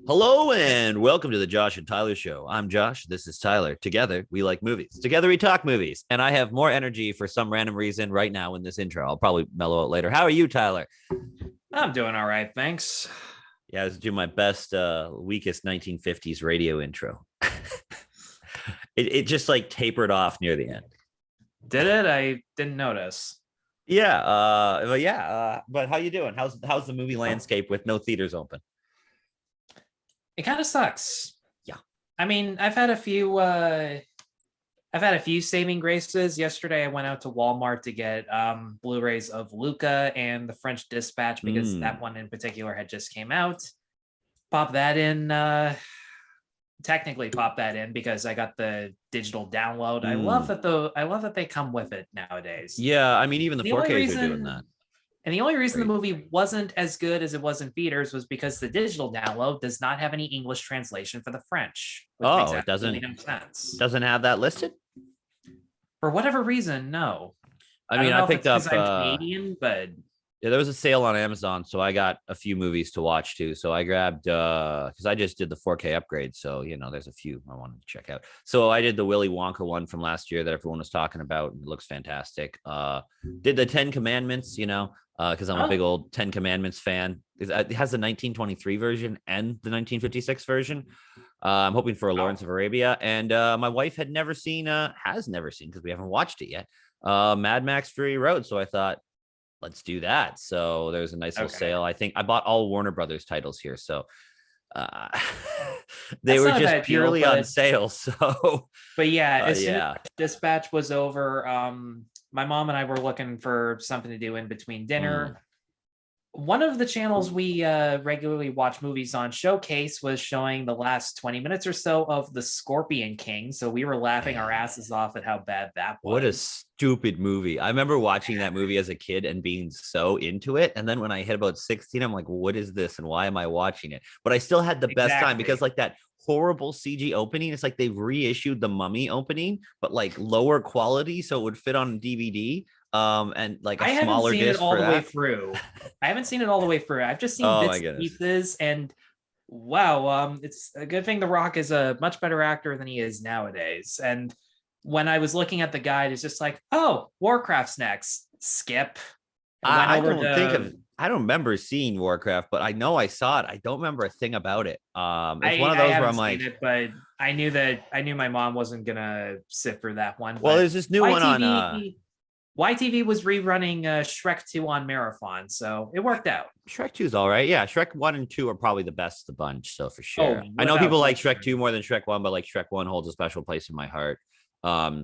Hello and welcome to the Josh and Tyler Show. I'm Josh. This is Tyler. Together, we like movies. Together, we talk movies. And I have more energy for some random reason right now in this intro. I'll probably mellow out later. How are you, Tyler? I'm doing all right, thanks. Yeah, I was doing my best, weakest 1950s radio intro. It just like tapered off near the end. Did it? I didn't notice. But how you doing? How's the movie landscape with no theaters open? It kind of sucks. Yeah. I mean, I've had a few saving graces. Yesterday, I went out to Walmart to get Blu-rays of Luca and The French Dispatch because that one in particular had just came out. Pop that in. Technically, pop that in because I got the digital download. I love that they come with it nowadays. Yeah, I mean, even the The only 4Ks are doing reason that. And the only reason Great. the movie wasn't as good as it was in theaters was because the digital download does not have any English translation for the French, which makes Oh, it absolutely doesn't no sense. doesn't have that listed? For whatever reason, no. I I mean, don't I know if picked it's because up I'm Canadian, but yeah, there was a sale on Amazon, so I got a few movies to watch too. So I grabbed because I just did the 4K upgrade, so there's a few I wanted to check out. So I did the Willy Wonka one from last year that everyone was talking about. It looks fantastic. Did the Ten Commandments, because I'm a big old Ten Commandments fan. It has the 1923 version and the 1956 version. I'm hoping for a Lawrence of Arabia, and my wife has never seen because we haven't watched it yet. Mad Max Fury Road. So I thought, let's do that. So there's a nice little sale. I think I bought all Warner Brothers titles here. So uh, they were just purely on sale. So, but yeah, as soon yeah. as Dispatch was over, my mom and I were looking for something to do in between dinner. One of the channels we regularly watch movies on, Showcase, was showing the last 20 minutes or so of The Scorpion King. So we were laughing our asses off at how bad that was. What a stupid movie. I remember watching that movie as a kid and being so into it. And then when I hit about 16, I'm like, what is this? And why am I watching it? But I still had the best time because like that horrible CG opening, it's like they've reissued the Mummy opening, but like lower quality. So it would fit on DVD. And like a smaller disc for that. Way through. I haven't seen it all the way through. I've just seen bits and pieces, and wow, it's a good thing The Rock is a much better actor than he is nowadays. And when I was looking at the guide, it's just like, oh, Warcraft's next. Skip. I don't remember seeing Warcraft, but I know I saw it. I don't remember a thing about it. It's one of those where I'm like, but I knew my mom wasn't gonna sit for that one. Well, there's this new one on. YTV was rerunning Shrek 2 on Marathon, so it worked out. Shrek 2 is all right. Yeah, Shrek 1 and 2 are probably the best of the bunch, so for sure. I know people like Shrek 2 more than Shrek 1, but like Shrek 1 holds a special place in my heart.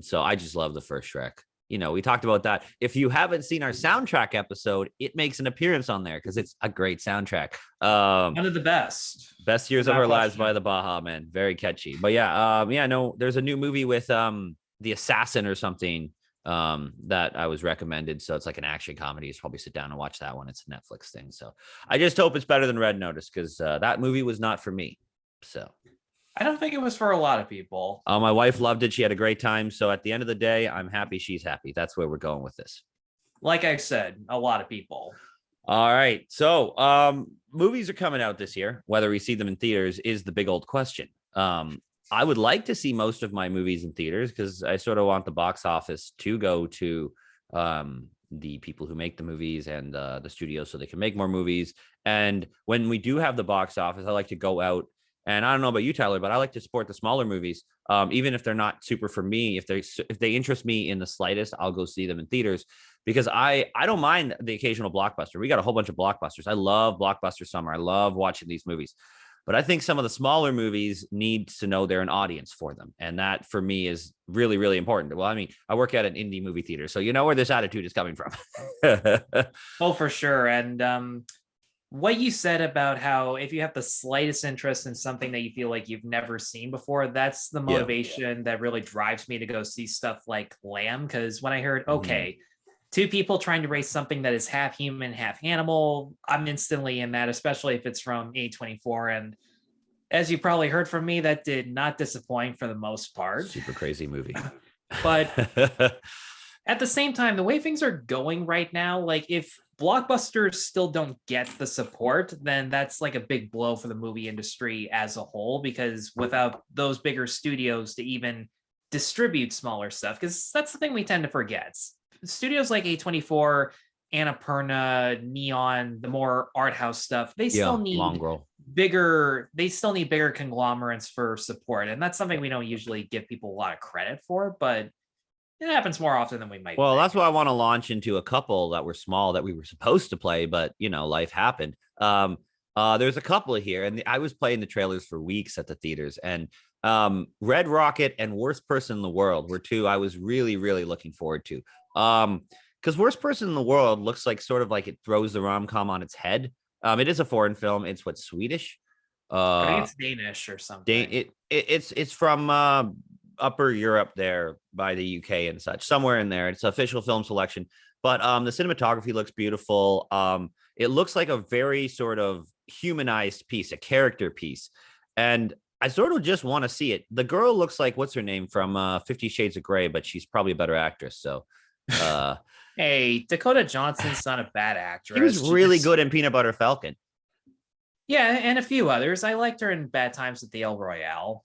So I just love the first Shrek. We talked about that. If you haven't seen our soundtrack episode, it makes an appearance on there because it's a great soundtrack. One of the best years of our lives by the Baha Men. Very catchy. But no, there's a new movie with the Assassin or something that I was recommended. So it's like an action comedy. You should probably sit down and watch that one. It's a Netflix thing. So I just hope it's better than Red Notice because that movie was not for me. So I don't think it was for a lot of people. My wife loved it. She had a great time. So at the end of the day, I'm happy she's happy. That's where we're going with this. Like I said, a lot of people. All right. So movies are coming out this year. Whether we see them in theaters is the big old question. I would like to see most of my movies in theaters because I sort of want the box office to go to the people who make the movies and the studios so they can make more movies. And when we do have the box office, I like to go out. And I don't know about you, Tyler, but I like to support the smaller movies, even if they're not super for me. If they interest me in the slightest, I'll go see them in theaters because I don't mind the occasional blockbuster. We got a whole bunch of blockbusters. I love blockbuster summer. I love watching these movies. But I think some of the smaller movies need to know they're an audience for them. And that for me is really, really important. Well, I mean, I work at an indie movie theater, so you know where this attitude is coming from. Oh, for sure. And what you said about how if you have the slightest interest in something that you feel like you've never seen before, that's the motivation that really drives me to go see stuff like Lamb. Because when I heard, two people trying to raise something that is half human, half animal, I'm instantly in that, especially if it's from A24. And as you probably heard from me, that did not disappoint for the most part. Super crazy movie. But At the same time, the way things are going right now, like if blockbusters still don't get the support, then that's like a big blow for the movie industry as a whole, because without those bigger studios to even distribute smaller stuff, because that's the thing we tend to forget. Studios like A24, Annapurna, Neon, the more art house stuff, Yeah, Mongrel. they still need bigger conglomerates for support. And that's something we don't usually give people a lot of credit for, but it happens more often than we might Well, think. that's why I want to launch into a couple that were small that we were supposed to play, but life happened. There's a couple here, and I was playing the trailers for weeks at the theaters, and Red Rocket and Worst Person in the World were two I was really, really looking forward to. Because Worst Person in the World looks like sort of like it throws the rom-com on its head. It is a foreign film. It's what, Swedish? I think Uh, it's Danish or something. it's from Upper Europe there by the UK and such, somewhere in there. It's official film selection, but the cinematography looks beautiful. It looks like a very sort of humanized piece, a character piece, and I sort of just want to see it. The girl looks like what's her name from 50 Shades of Grey, but she's probably a better actress. So uh, Hey, Dakota Johnson's not a bad she was actress. really good in Peanut Butter Falcon. Yeah, and a few others. I liked her in Bad Times at the El Royale.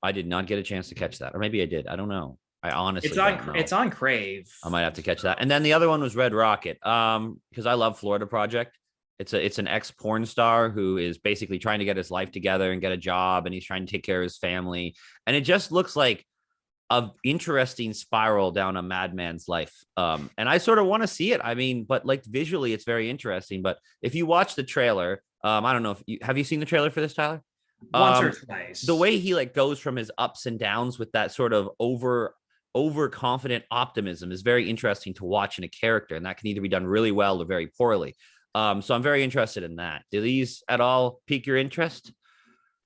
I did not get a chance to catch that, or maybe I did. I don't know. I honestly don't know. It's on Crave. I might have to catch that. And then the other one was Red Rocket. Because I love Florida Project. It's an ex porn star who is basically trying to get his life together and get a job, and he's trying to take care of his family. And it just looks like a interesting spiral down a madman's life. And I sort of want to see it. I mean, but like visually, it's very interesting. But if you watch the trailer, I don't know if you have you seen the trailer for this, Tyler? Once or twice. The way he like goes from his ups and downs with that sort of overconfident optimism is very interesting to watch in a character, and that can either be done really well or very poorly. So I'm very interested in that. Do these at all pique your interest?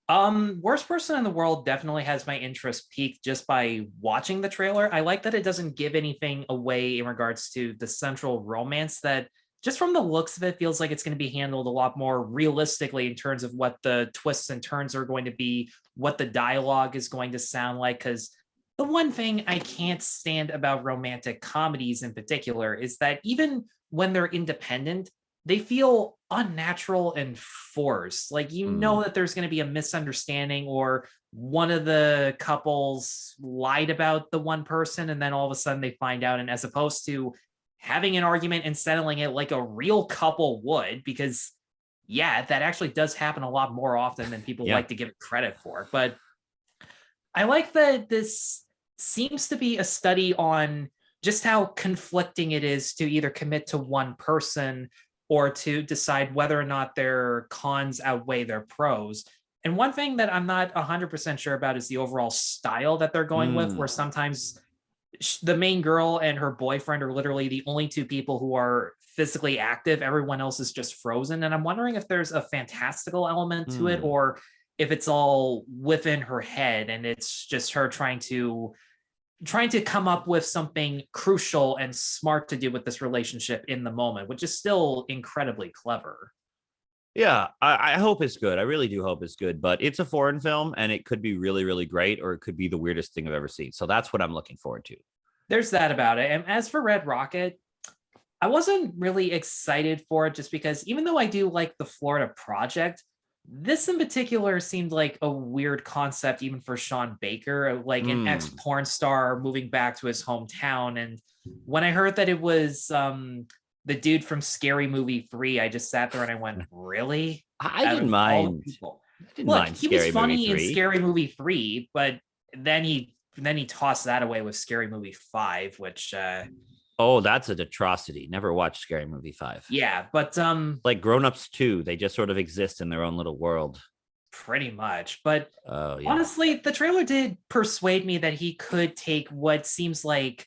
Worst Person in the World definitely has my interest peaked just by watching the trailer. I like that it doesn't give anything away in regards to the central romance, that just from the looks of it feels like it's going to be handled a lot more realistically in terms of what the twists and turns are going to be, what the dialogue is going to sound like. Because the one thing I can't stand about romantic comedies in particular is that even when they're independent, they feel unnatural and forced. Like, you know that there's going to be a misunderstanding, or one of the couples lied about the one person, and then all of a sudden they find out. And as opposed to having an argument and settling it like a real couple would, because yeah, that actually does happen a lot more often than people like to give it credit for. But I like that this seems to be a study on just how conflicting it is to either commit to one person or to decide whether or not their cons outweigh their pros. And one thing that I'm not 100% sure about is the overall style that they're going with, where sometimes the main girl and her boyfriend are literally the only two people who are physically active. Everyone else is just frozen. And I'm wondering if there's a fantastical element to it, or if it's all within her head and it's just her trying to come up with something crucial and smart to do with this relationship in the moment, which is still incredibly clever. Yeah, I hope it's good. I really do hope it's good, but it's a foreign film and it could be really, really great, or it could be the weirdest thing I've ever seen. So that's what I'm looking forward to. There's that about it. And as for Red Rocket, I wasn't really excited for it, just because even though I do like the Florida Project, this in particular seemed like a weird concept, even for Sean Baker, like an ex porn star moving back to his hometown. And when I heard that it was the dude from Scary Movie 3, I just sat there and I went, really? I didn't mind. Look, he was funny in Scary Movie 3, but then he tossed that away with Scary Movie 5, which oh, that's an atrocity. Never watched Scary Movie 5. Yeah, but like Grown Ups 2, they just sort of exist in their own little world. Pretty much. But yeah. Honestly, the trailer did persuade me that he could take what seems like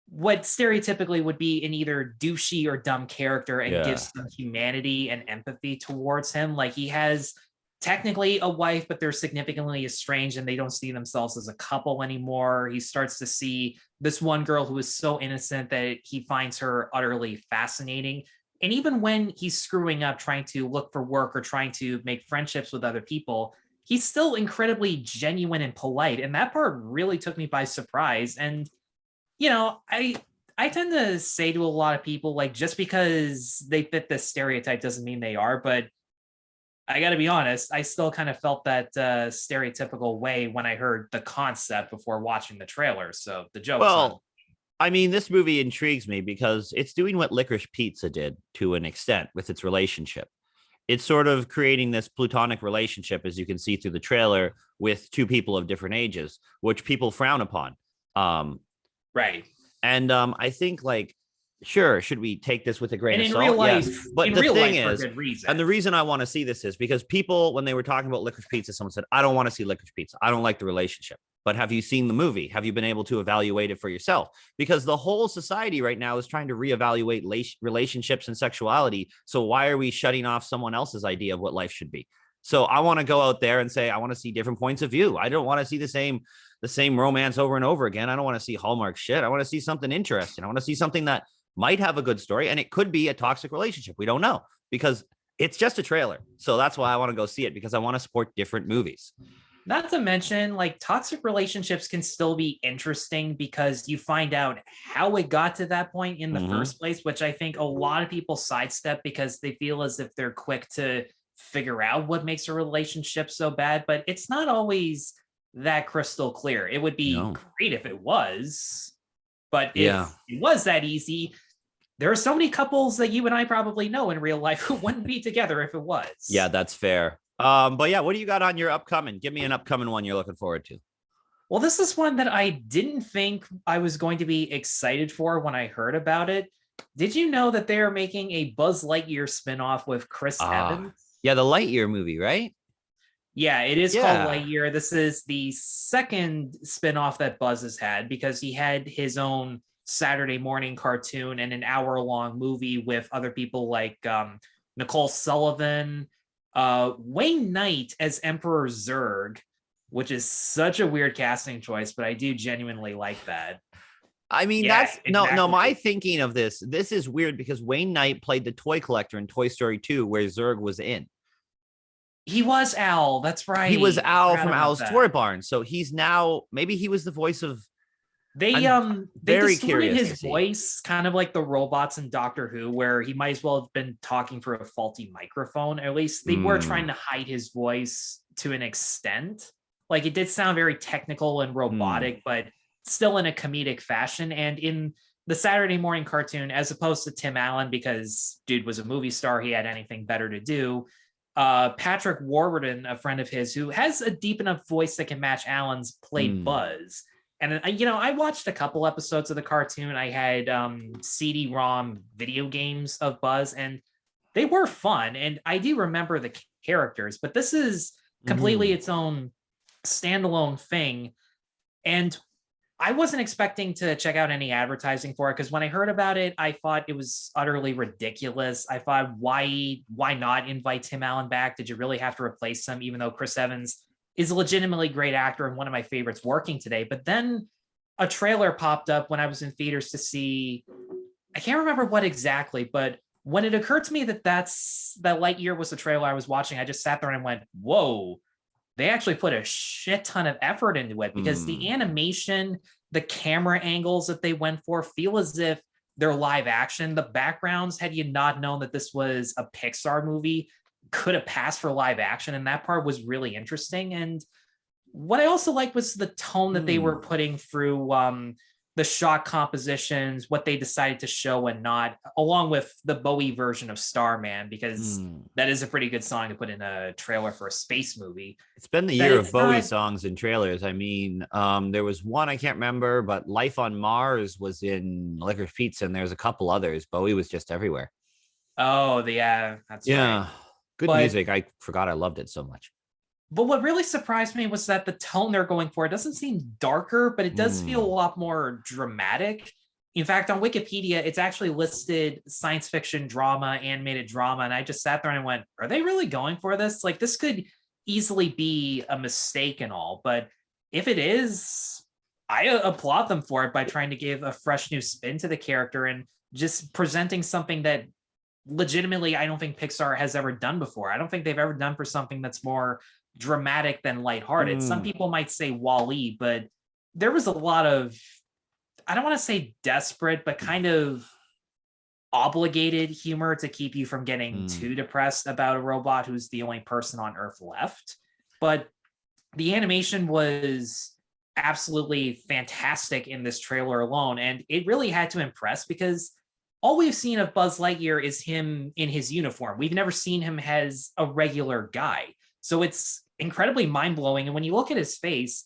what stereotypically would be an either douchey or dumb character and give some humanity and empathy towards him. Like, he has technically a wife, but they're significantly estranged and they don't see themselves as a couple anymore. He starts to see this one girl who is so innocent that he finds her utterly fascinating. And even when he's screwing up, trying to look for work or trying to make friendships with other people, he's still incredibly genuine and polite. And that part really took me by surprise. And, you know, I tend to say to a lot of people, like, just because they fit this stereotype doesn't mean they are. But I got to be honest, I still kind of felt that stereotypical way when I heard the concept before watching the trailer. So the joke's on. Well, I mean, this movie intrigues me because it's doing what Licorice Pizza did to an extent with its relationship. It's sort of creating this platonic relationship, as you can see through the trailer, with two people of different ages, which people frown upon. Right. And I think, like, sure, should we take this with a grain And of in salt? real life, Yes. But the thing is, for good reason. and the reason I want to see this is because people, when they were talking about Licorice Pizza, someone said, I don't want to see Licorice Pizza. I don't like the relationship. But have you seen the movie? Have you been able to evaluate it for yourself? Because the whole society right now is trying to reevaluate relationships and sexuality. So why are we shutting off someone else's idea of what life should be? So I want to go out there and say, I want to see different points of view. I don't want to see the same romance over and over again. I don't want to see Hallmark shit. I want to see something interesting. I want to see something that might have a good story, and it could be a toxic relationship. We don't know because it's just a trailer. So that's why I want to go see it, because I want to support different movies. Not to mention, like, toxic relationships can still be interesting because you find out how it got to that point in the first place, which I think a lot of people sidestep because they feel as if they're quick to figure out what makes a relationship so bad. But it's not always that crystal clear. It would be great if it was, but if it was that easy, there are so many couples that you and I probably know in real life who wouldn't be together if it was. Yeah, that's fair. But yeah, what do you got on your upcoming? Give me an upcoming one you're looking forward to. Well, this is one that I didn't think I was going to be excited for when I heard about it. Did you know that they are making a Buzz Lightyear spinoff with Chris Evans? Yeah, the Lightyear movie, right? Yeah, it is called Lightyear. This is the second spinoff that Buzz has had, because he had his own Saturday morning cartoon and an hour-long movie with other people like Nicole Sullivan, Wayne Knight as Emperor Zurg, which is such a weird casting choice, but I do genuinely like that. I mean, that's exactly. No, my thinking of this is weird because Wayne Knight played the toy collector in Toy Story 2, where Zurg was in. He was Al. That's right. He was Al from Al's Toy Barn. So he's now, maybe he was the voice of. They distorted his voice, kind of like the robots in Doctor Who, where he might as well have been talking through a faulty microphone. At least they were trying to hide his voice to an extent. Like, it did sound very technical and robotic, but still in a comedic fashion. And in the Saturday morning cartoon, as opposed to Tim Allen, because dude was a movie star, he had anything better to do. Patrick Warburton, a friend of his who has a deep enough voice that can match Allen's, played Buzz. And I watched a couple episodes of the cartoon. I had CD-ROM video games of Buzz, and they were fun. And I do remember the characters, but this is completely its own standalone thing. And I wasn't expecting to check out any advertising for it, because when I heard about it, I thought it was utterly ridiculous. I thought, why not invite Tim Allen back? Did you really have to replace him, even though Chris Evans is a legitimately great actor and one of my favorites working today? But then a trailer popped up when I was in theaters to see, I can't remember what exactly, but when it occurred to me that Lightyear was the trailer I was watching, I just sat there and went, whoa, they actually put a shit ton of effort into it, because the animation, the camera angles that they went for feel as if they're live action. The backgrounds, had you not known that this was a Pixar movie, could have passed for live action, and that part was really interesting. And what I also liked was the tone that they were putting through the shot compositions, what they decided to show and not, along with the Bowie version of Starman, because that is a pretty good song to put in a trailer for a space movie. It's been the year of Bowie songs in trailers. I mean, there was one, I can't remember, but Life on Mars was in Licorice Pizza, and there's a couple others. Bowie was just everywhere. Oh, yeah, that's right. Good music. I forgot I loved it so much. But what really surprised me was that the tone they're going for, it doesn't seem darker, but it does feel a lot more dramatic. In fact, on Wikipedia, it's actually listed science fiction drama, animated drama. And I just sat there and went, are they really going for this? Like, this could easily be a mistake and all. But if it is, I applaud them for it by trying to give a fresh new spin to the character and just presenting something that legitimately I don't think Pixar has ever done before. I don't think they've ever done for something that's more dramatic than lighthearted. Some people might say WALL-E, but there was a lot of I don't want to say desperate, but kind of obligated humor to keep you from getting too depressed about a robot who's the only person on Earth left. But the animation was absolutely fantastic in this trailer alone, and it really had to impress because all we've seen of Buzz Lightyear is him in his uniform. We've never seen him as a regular guy. So it's incredibly mind-blowing. And when you look at his face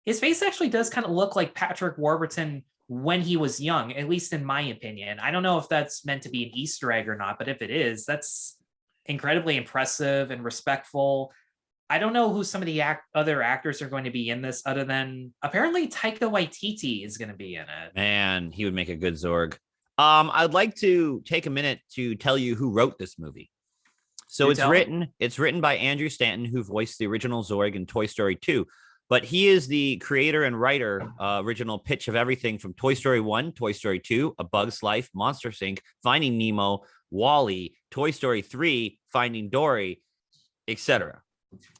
actually does kind of look like Patrick Warburton when he was young, at least in my opinion. I don't know if that's meant to be an Easter egg or not, but if it is, that's incredibly impressive and respectful. I don't know who some of the other actors are going to be in this other than apparently Taika Waititi is going to be in it. Man, he would make a good Zorg. I'd like to take a minute to tell you who wrote this movie. So it's written by Andrew Stanton, who voiced the original Zorg in Toy Story 2. But he is the creator and writer, original pitch of everything from Toy Story 1, Toy Story 2, A Bug's Life, Monsters, Inc., Finding Nemo, WALL-E, Toy Story 3, Finding Dory, etc.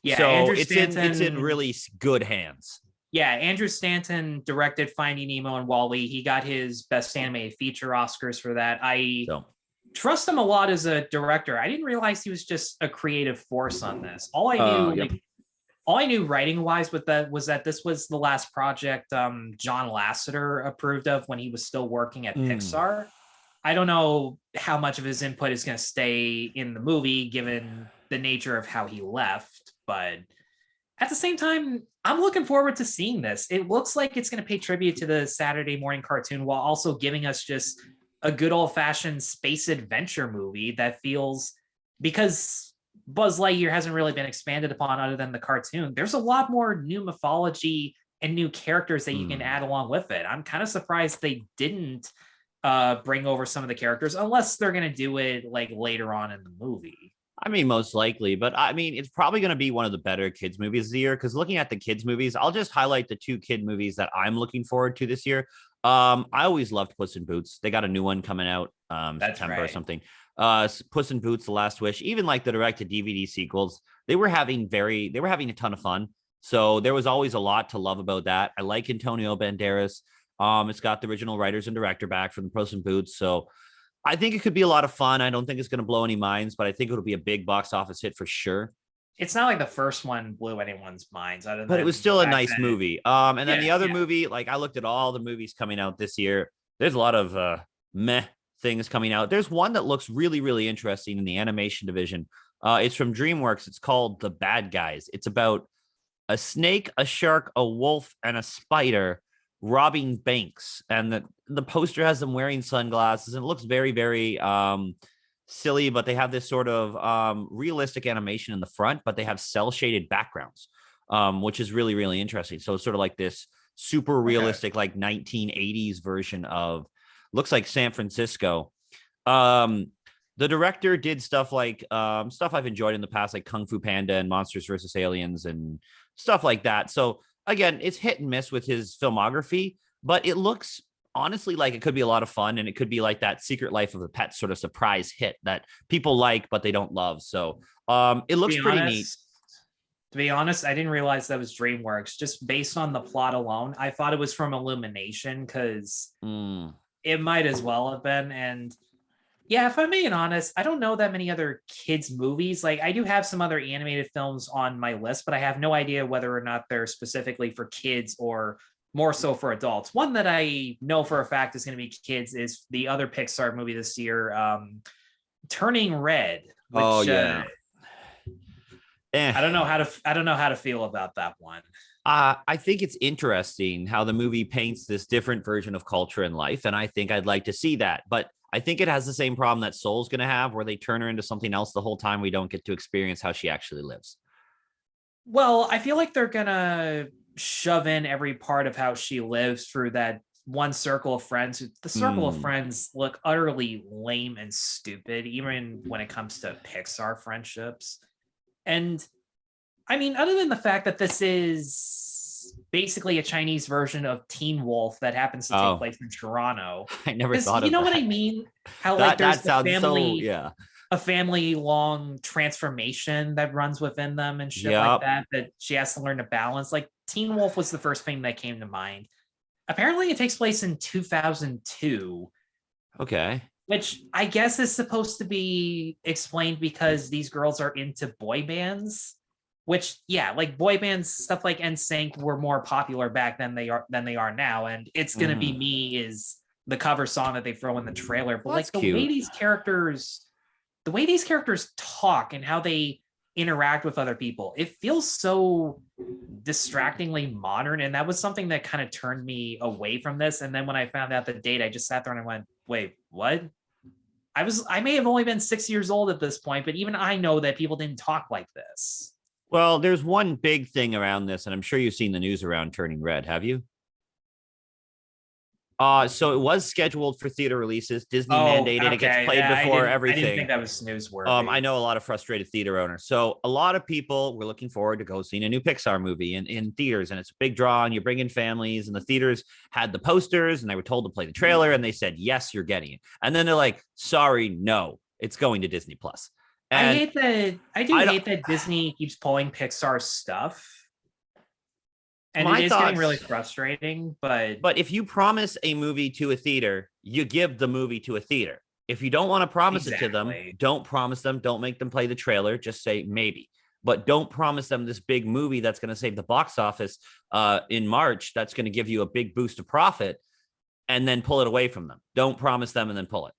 Yeah, so Andrew it's in really good hands. Yeah, Andrew Stanton directed Finding Nemo and WALL-E. He got his Best Animated Feature Oscars for that. I trust him a lot as a director. I didn't realize he was just a creative force on this. All I knew writing wise was that this was the last project John Lasseter approved of when he was still working at Pixar. I don't know how much of his input is going to stay in the movie given the nature of how he left, but at the same time, I'm looking forward to seeing this. It looks like it's going to pay tribute to the Saturday morning cartoon while also giving us just a good old-fashioned space adventure movie that feels, because Buzz Lightyear hasn't really been expanded upon other than the cartoon, there's a lot more new mythology and new characters that you can add along with it. I'm kind of surprised they didn't bring over some of the characters, unless they're going to do it like later on in the movie. I mean, most likely, but I mean, it's probably going to be one of the better kids movies of the year. Because looking at the kids movies, I'll just highlight the 2 kid movies that I'm looking forward to this year. I always loved Puss in Boots. They got a new one coming out September or something. Puss in Boots: The Last Wish, even like the direct to DVD sequels, they were having a ton of fun. So there was always a lot to love about that. I like Antonio Banderas. It's got the original writers and director back from the Puss in Boots, so I think it could be a lot of fun. I don't think it's going to blow any minds, but I think it'll be a big box office hit for sure. It's not like the first one blew anyone's minds, but it was still a nice movie. And then the other movie, like I looked at all the movies coming out this year. There's a lot of meh things coming out. There's one that looks really, really interesting in the animation division. It's from DreamWorks. It's called The Bad Guys. It's about a snake, a shark, a wolf, and a spider robbing banks, and the poster has them wearing sunglasses, and it looks very, very silly, but they have this sort of realistic animation in the front, but they have cell shaded backgrounds, which is really, really interesting. So it's sort of like this super realistic, like 1980s version of, looks like San Francisco. The director did stuff like stuff I've enjoyed in the past, like Kung Fu Panda and Monsters vs. Aliens and stuff like that. So again, it's hit and miss with his filmography, but it looks honestly like it could be a lot of fun, and it could be like that Secret Life of a Pet sort of surprise hit that people like, but they don't love. So it looks pretty neat. To be honest, I didn't realize that was DreamWorks. Just based on the plot alone, I thought it was from Illumination because it might as well have been. And yeah, if I'm being honest, I don't know that many other kids' movies. Like, I do have some other animated films on my list, but I have no idea whether or not they're specifically for kids or more so for adults. One that I know for a fact is going to be kids is the other Pixar movie this year, Turning Red. Which, I don't know how to feel about that one. I think it's interesting how the movie paints this different version of culture and life, and I think I'd like to see that. But I think it has the same problem that Soul's going to have, where they turn her into something else the whole time. We don't get to experience how she actually lives. Well, I feel like they're going to shove in every part of how she lives through that one circle of friends. The circle of friends look utterly lame and stupid, even when it comes to Pixar friendships. And I mean, other than the fact that this is basically a Chinese version of Teen Wolf that happens to take place in Toronto. I never thought of that. You know what I mean? How like there's a family long transformation that runs within them and shit like that she has to learn to balance. Like Teen Wolf was the first thing that came to mind. apparently it takes place in 2002, Okay. which I guess is supposed to be explained because these girls are into boy bands. Which, yeah, like boy bands, stuff like NSYNC were more popular back then they are now, and "It's Gonna Be Mhm. Me" is the cover song that they throw in the trailer. But Well, that's like cute. the way these characters talk and how they interact with other people, it feels so distractingly modern, and that was something that kind of turned me away from this. And then when I found out the date, I just sat there and I went, "Wait, what?" I may have only been 6 years old at this point, but even I know that people didn't talk like this. Well, there's one big thing around this, and I'm sure you've seen the news around Turning Red. Have you? So it was scheduled for theater releases. Disney Oh, mandated it gets okay. played Yeah, before I didn't think everything. that was I newsworthy. know a lot of frustrated theater owners. So a lot of people were looking forward to go seeing a new Pixar movie in theaters, and it's a big draw. And you bring in families, and the theaters had the posters, and they were told to play the trailer, and they said yes, you're getting it. And then they're like, sorry, no, it's going to Disney Plus. And I do I don't. hate that Disney keeps pulling Pixar stuff, and it My is getting really thoughts. frustrating. But But if you promise a movie to a theater, you give the movie to a theater. If you don't want to promise it to them, exactly, don't promise them. Don't make them play the trailer. Just say maybe. But don't promise them this big movie that's going to save the box office in March. That's going to give you a big boost of profit, and then pull it away from them. Don't promise them and then pull it.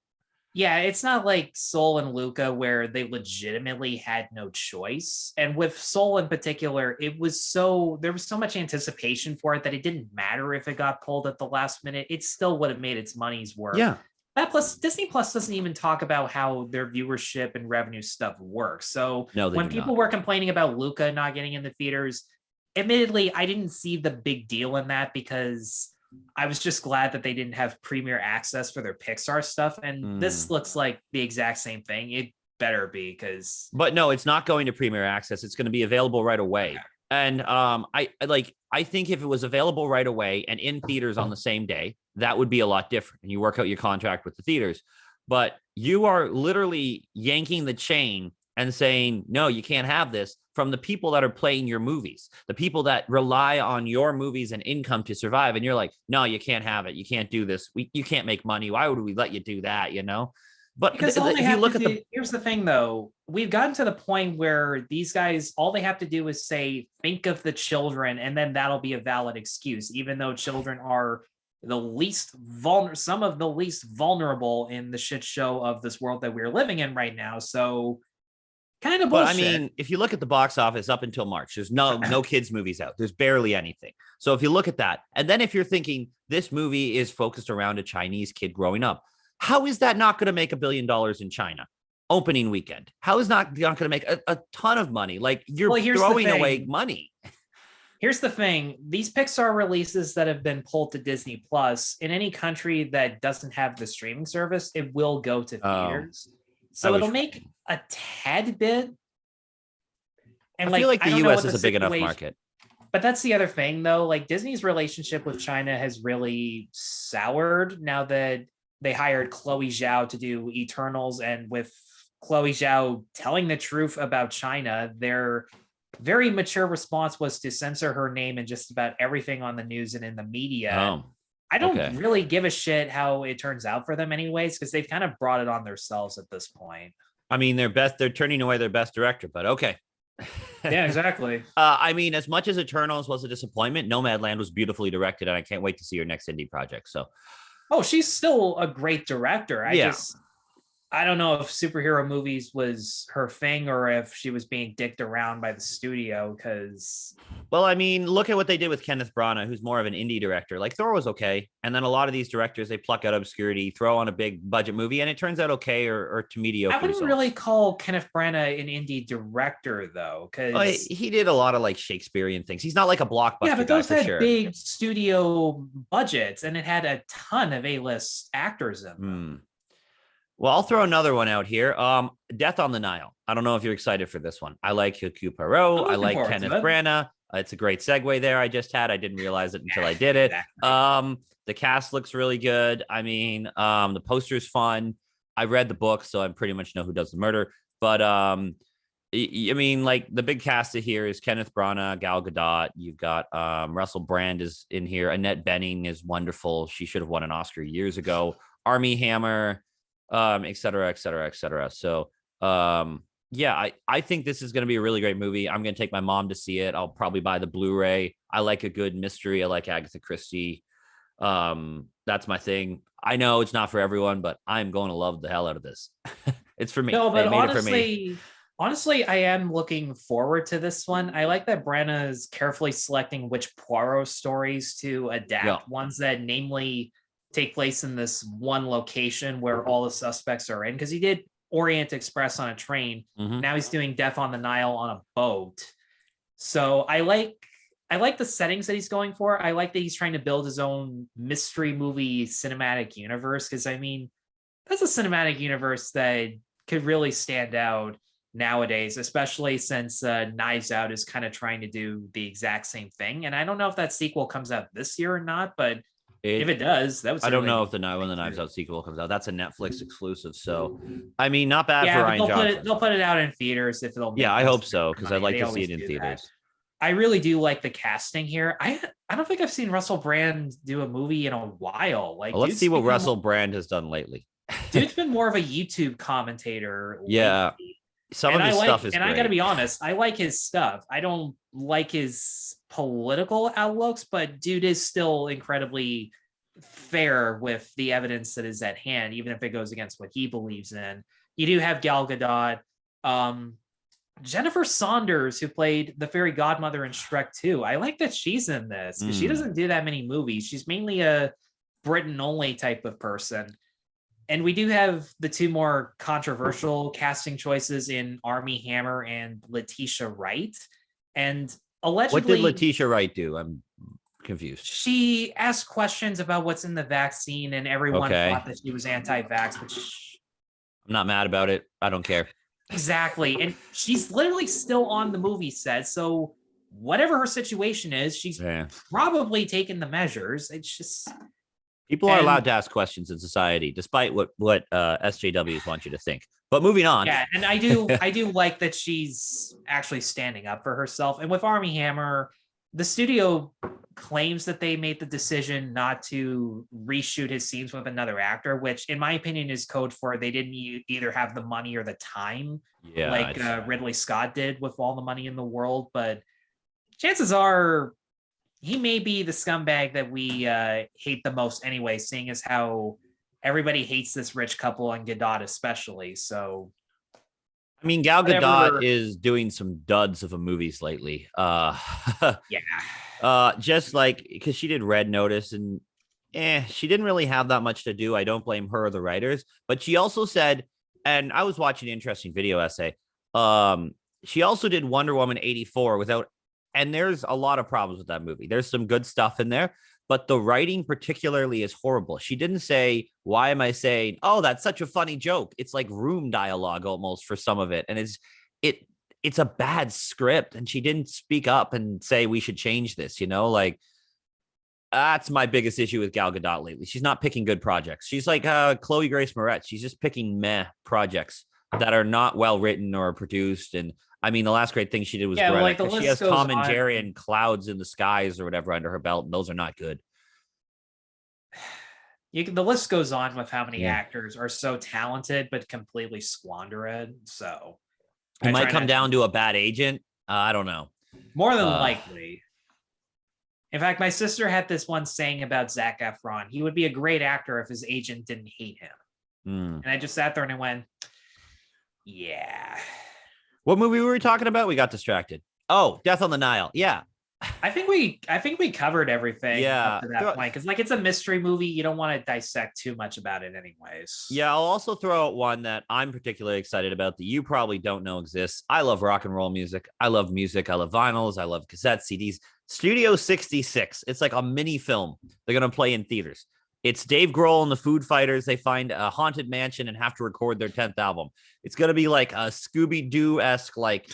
yeah, it's not like Soul and Luca where they legitimately had no choice. And with Soul in particular, there was so much anticipation for it that it didn't matter if it got pulled at the last minute. It still would have made its money's worth. Yeah. That plus Disney Plus doesn't even talk about how their viewership and revenue stuff works. So No, they when do people not. were complaining about Luca not getting in the theaters, admittedly, I didn't see the big deal in that because I was just glad that they didn't have premier access for their Pixar stuff. And this looks like the exact same thing. It better be because But no, it's not going to Premier Access. It's going to be available right away. And I think if it was available right away and in theaters on the same day, that would be a lot different. And you work out your contract with the theaters. But you are literally yanking the chain and saying, no, you can't have this from the people that are playing your movies, the people that rely on your movies and income to survive. And you're like, no, you can't have it. You can't do this. You can't make money. Why would we let you do that? You know? But because all they if you have to look at do, the here's the thing though, we've gotten to the point where these guys, all they have to do is say, think of the children, and then that'll be a valid excuse, even though children are some of the least vulnerable in the shit show of this world that we're living in right now. So kind of But I bullshit. mean, if you look at the box office up until March, there's no kids movies out. There's barely anything. So if you look at that, and then if you're thinking this movie is focused around a Chinese kid growing up, how is that not going to make $1 billion in China opening weekend? How is not going to make a ton of money? Like you're Well, here's the throwing away thing. money. Here's the thing, these Pixar releases that have been pulled to Disney Plus, in any country that doesn't have the streaming service, it will go to Oh, theaters. I So wish. it'll make a tad bit. And I feel like, like I the don't know U.S. what is the a big enough situation, market. but that's the other thing though. Like Disney's relationship with China has really soured now that they hired Chloe Zhao to do Eternals, and with Chloe Zhao telling the truth about China, their very mature response was to censor her name in just about everything on the news and in the media. And Oh, I don't okay. really give a shit how it turns out for them anyways, because they've kind of brought it on themselves at this point. I mean, they're turning away their best director, but okay. Yeah, exactly. I mean, as much as Eternals was a disappointment, Nomadland was beautifully directed, and I can't wait to see her next indie project. So, Oh, she's still a great director. yeah. I don't know if superhero movies was her thing or if she was being dicked around by the studio because Well, I mean, look at what they did with Kenneth Branagh, who's more of an indie director. Like Thor was okay, and then a lot of these directors they pluck out obscurity, throw on a big budget movie, and it turns out okay or to mediocre I wouldn't results. really call Kenneth Branagh an indie director though, because He did a lot of like Shakespearean things. He's not like a blockbuster yeah, but guy those for had sure. big studio budgets and it had a ton of A-list actors in them. Hmm. Well, I'll throw another one out here. Death on the Nile. I don't know if you're excited for this one. I like Hercule Poirot. I like Kenneth Branagh. It's a great segue there I just had. I didn't realize it until I did it. Exactly. The cast looks really good. I mean, the poster's fun. I read the book, so I pretty much know who does the murder. But I mean, like the big cast of here is Kenneth Branagh, Gal Gadot. You've got Russell Brand is in here. Annette Bening is wonderful. She should have won an Oscar years ago. Army Hammer, et cetera, et cetera, et cetera. So, yeah, I think this is going to be a really great movie. I'm going to take my mom to see it. I'll probably buy the Blu-ray. I like a good mystery. I like Agatha Christie. That's my thing. I know it's not for everyone, but I'm going to love the hell out of this. It's for me. No, They but made it for me. honestly, I am looking forward to this one. I like that Branagh is carefully selecting which Poirot stories to adapt, Yeah. ones that namely take place in this one location where all the suspects are in. Because he did Orient Express on a train. Mhm. Now he's doing Death on the Nile on a boat. So I like the settings that he's going for. I like that he's trying to build his own mystery movie cinematic universe. Because I mean, that's a cinematic universe that could really stand out nowadays, especially since Knives Out is kind of trying to do the exact same thing. And I don't know if that sequel comes out this year or not, but if it does, that was. I don't know really if when the Knives Out sequel comes out. That's a Netflix exclusive. So, I mean, not bad yeah, for but Ryan Johnson. they'll put it out in theaters if it'll. Yeah, make I most hope of so their because money. I'd like They to see always it in do theaters. that. I really do like the casting here. I don't think I've seen Russell Brand do a movie in a while. Like, Well, let's dude's see what become- Russell Brand has done lately. Dude's been more of a YouTube commentator. Yeah. lately. Some And of his I like, stuff is and great. I got to be honest, I like his stuff. I don't like his political outlooks, but dude is still incredibly fair with the evidence that is at hand, even if it goes against what he believes in. You do have Gal Gadot, Jennifer Saunders, who played the fairy godmother in Shrek 2. I like that she's in this because she Mm. doesn't do that many movies. She's mainly a Britain only type of person. And we do have the two more controversial casting choices in Army Hammer and Letitia Wright. And What did allegedly, Letitia Wright do? I'm confused. she asked questions about what's in the vaccine, and everyone Okay. thought that she was anti-vax, which I'm not mad about it. I don't care. exactly. And she's literally still on the movie set. So whatever her situation is, she's Yeah. probably taken the measures. It's just People are And- allowed to ask questions in society, despite what SJWs want you to think. But moving on. yeah, and I do like that she's actually standing up for herself. And with Army Hammer, the studio claims that they made the decision not to reshoot his scenes with another actor, which in my opinion is code for they didn't either have the money or the time, Yeah. like Ridley Scott did with all the money in the world. But chances are he may be the scumbag that we hate the most anyway, seeing as how everybody hates this rich couple and Gadot especially. So I mean, Gal whatever. Gadot is doing some duds of a movies lately. yeah, Just like because she did Red Notice and she didn't really have that much to do. I don't blame her or the writers, but she also said, and I was watching an interesting video essay. She also did Wonder Woman 84 without, and there's a lot of problems with that movie. There's some good stuff in there, but the writing particularly is horrible. She didn't say, why am I saying, oh, that's such a funny joke? It's like room dialogue almost for some of it. And it's a bad script. And she didn't speak up and say, we should change this, like that's my biggest issue with Gal Gadot lately. She's not picking good projects. She's like Chloe Grace Moretz. She's just picking meh projects that are not well written or produced. And I mean, the last great thing she did was Yeah, Greta, like, the 'cause she list has goes Tom and on. Jerry and Clouds in the Skies or whatever under her belt, and those are not good. the list goes on with how many Yeah. actors are so talented but completely squander it. So It I might try come not- down to a bad agent. I don't know. more than Uh, likely. In fact, my sister had this one saying about Zac Efron. He would be a great actor if his agent didn't hate him. Hmm. And I just sat there and I went, yeah. What movie were we talking about? We got distracted. Oh, Death on the Nile. Yeah. I think we covered everything Yeah. up to that point. Because it's a mystery movie. You don't want to dissect too much about it anyways. Yeah, I'll also throw out one that I'm particularly excited about that you probably don't know exists. I love rock and roll music. I love music. I love vinyls. I love cassettes, CDs. Studio 66. It's like a mini film they're going to play in theaters. It's Dave Grohl and the Food Fighters. They find a haunted mansion and have to record their 10th album. It's going to be like a Scooby-Doo-esque, like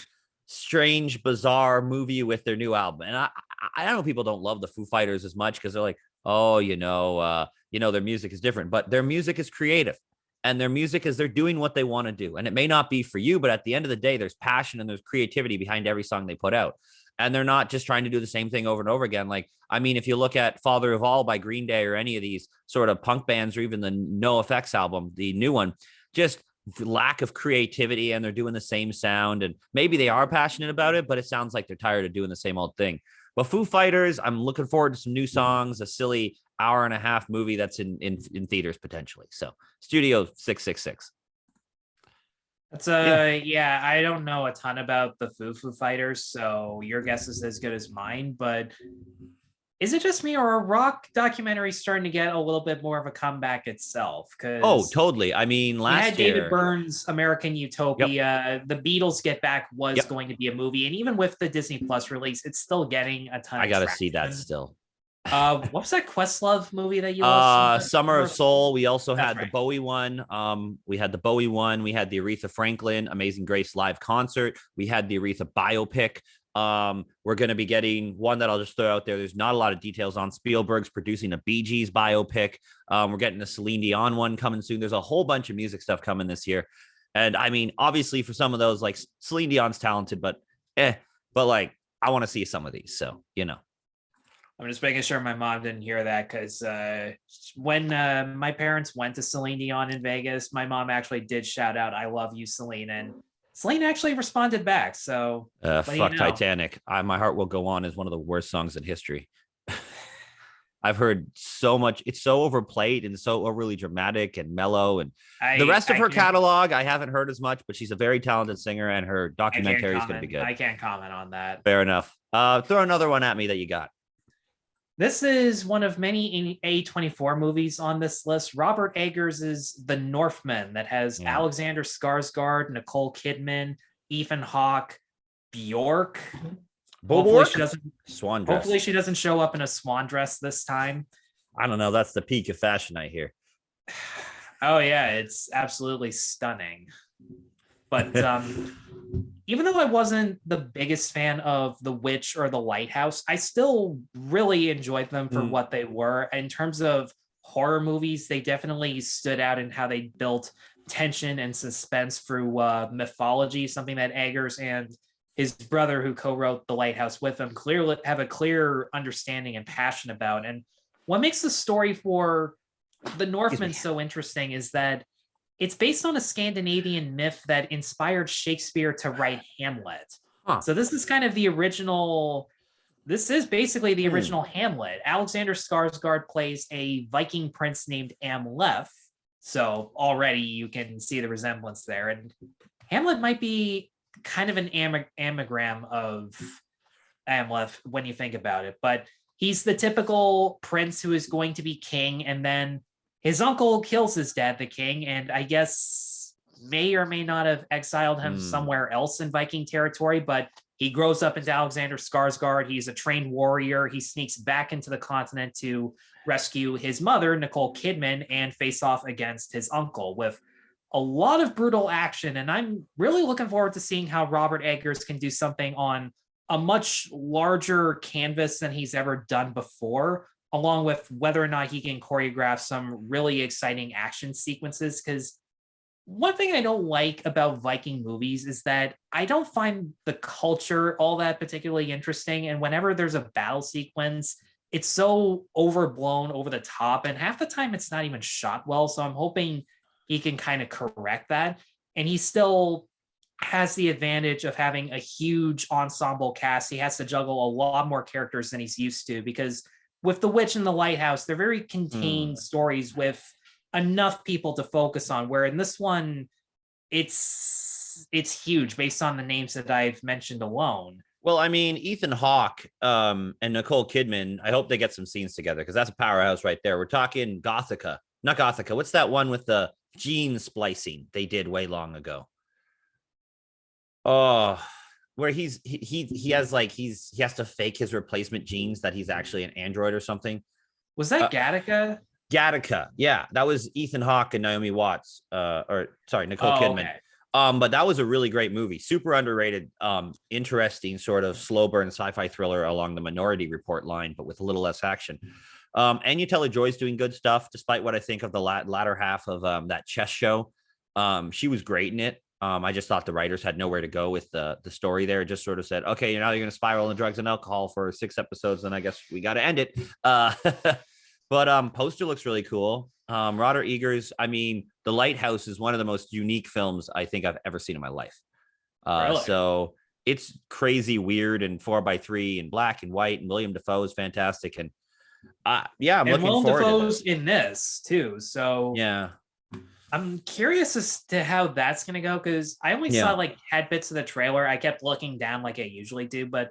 strange, bizarre movie with their new album. And I know people don't love the Foo Fighters as much because they're like, oh, their music is different, but their music is creative. and their music is they're doing what they want to do. And it may not be for you, but at the end of the day, there's passion and there's creativity behind every song they put out. And they're not just trying to do the same thing over and over again. Like, I mean, if you look at Father of All by Green Day or any of these sort of punk bands, or even the No Effects album, the new one, just lack of creativity, and they're doing the same sound. And maybe they are passionate about it, but it sounds like they're tired of doing the same old thing. But Foo Fighters, I'm looking forward to some new songs, a silly hour-and-a-half movie that's in theaters potentially. So Studio 666. That's yeah, I don't know a ton about the Foo Fighters, so your guess is as good as mine. But is it just me, or are rock documentaries starting to get a little bit more of a comeback itself? Oh, totally. I mean, we had year, David Byrne's American Utopia. The Beatles Get Back was going to be a movie, and even with the Disney Plus release, it's still getting a ton. I gotta see that still. What was that Questlove movie that you loved? Summer of Soul. We also had the Bowie one. We had the Bowie one. We had the Aretha Franklin Amazing Grace live concert. We had the Aretha biopic. We're going to be getting one that I'll just throw out there. There's not a lot of details on. Spielberg's producing a Bee Gees biopic. We're getting a Celine Dion one coming soon. There's a whole bunch of music stuff coming this year. And I mean, obviously for some of those, like Celine Dion's talented, but like I want to see some of these. So, you know. I'm just making sure my mom didn't hear that, because when my parents went to Celine Dion in Vegas, my mom actually did shout out, "I love you, Celine." And Celine actually responded back. So fuck Titanic. My Heart Will Go On is one of the worst songs in history. I've heard so much. It's so overplayed and so overly dramatic and mellow. And the rest of her catalog, I haven't heard as much, but she's a very talented singer, and her documentary is going to be good. I can't comment on that. Fair enough. Throw another one at me that you got. This is one of many A24 movies on this list. Robert Eggers' is The Northman, that has Alexander Skarsgård, Nicole Kidman, Ethan Hawke, Bjork. Hopefully she doesn't show up in a swan dress this time. I don't know. That's the peak of fashion, I hear. Oh yeah, it's absolutely stunning. But even though I wasn't the biggest fan of The Witch or The Lighthouse, I still really enjoyed them for what they were. In terms of horror movies, they definitely stood out in how they built tension and suspense through mythology, something that Eggers and his brother, who co-wrote The Lighthouse with him, clearly have a clear understanding and passion about. And what makes the story for The Northman so interesting is that it's based on a Scandinavian myth that inspired Shakespeare to write Hamlet. So this is kind of the original. This is basically the original Hamlet. Alexander Skarsgård plays a Viking prince named Amleth. So already you can see the resemblance there. And Hamlet might be kind of an anagram of Amleth when you think about it. But he's the typical prince who is going to be king, and then his uncle kills his dad, the king, and I guess may or may not have exiled him somewhere else in Viking territory, but he grows up into Alexander Skarsgård. He's a trained warrior. He sneaks back into the continent to rescue his mother, Nicole Kidman, and face off against his uncle with a lot of brutal action. And I'm really looking forward to seeing how Robert Eggers can do something on a much larger canvas than he's ever done before, along with whether or not he can choreograph some really exciting action sequences. Because one thing I don't like about Viking movies is that I don't find the culture all that particularly interesting. And whenever there's a battle sequence, it's so overblown, over the top, and half the time it's not even shot well. So I'm hoping he can kind of correct that. And he still has the advantage of having a huge ensemble cast. He has to juggle a lot more characters than he's used to, because with The Witch and The Lighthouse, they're very contained stories with enough people to focus on, where in this one, it's huge based on the names that I've mentioned alone. Well, I mean, Ethan Hawke and Nicole Kidman, I hope they get some scenes together, because that's a powerhouse right there. We're talking not Gothica. What's that one with the gene splicing they did way long ago? Oh, where he has to fake his replacement genes that he's actually an android or something. Was that Gattaca? Gattaca, yeah, that was Ethan Hawke and Naomi Watts, Nicole Kidman. But that was a really great movie, super underrated, interesting sort of slow burn sci-fi thriller along the Minority Report line, but with a little less action. Anya Taylor-Joy's doing good stuff, despite what I think of the latter half of that chess show. She was great in it. I just thought the writers had nowhere to go with the story there. It just sort of said, okay, now you're going to spiral in drugs and alcohol for 6 episodes, then I guess we got to end it. But poster looks really cool. Roger Eggers, I mean, The Lighthouse is one of the most unique films I think I've ever seen in my life. Really? So it's crazy, weird, and 4:3 and black and white, and William Dafoe is fantastic. And yeah, I'm looking forward Dafoe's to that. in this too. So Yeah. I'm curious as to how that's going to go, because I only saw like had bits of the trailer. I kept looking down like I usually do, but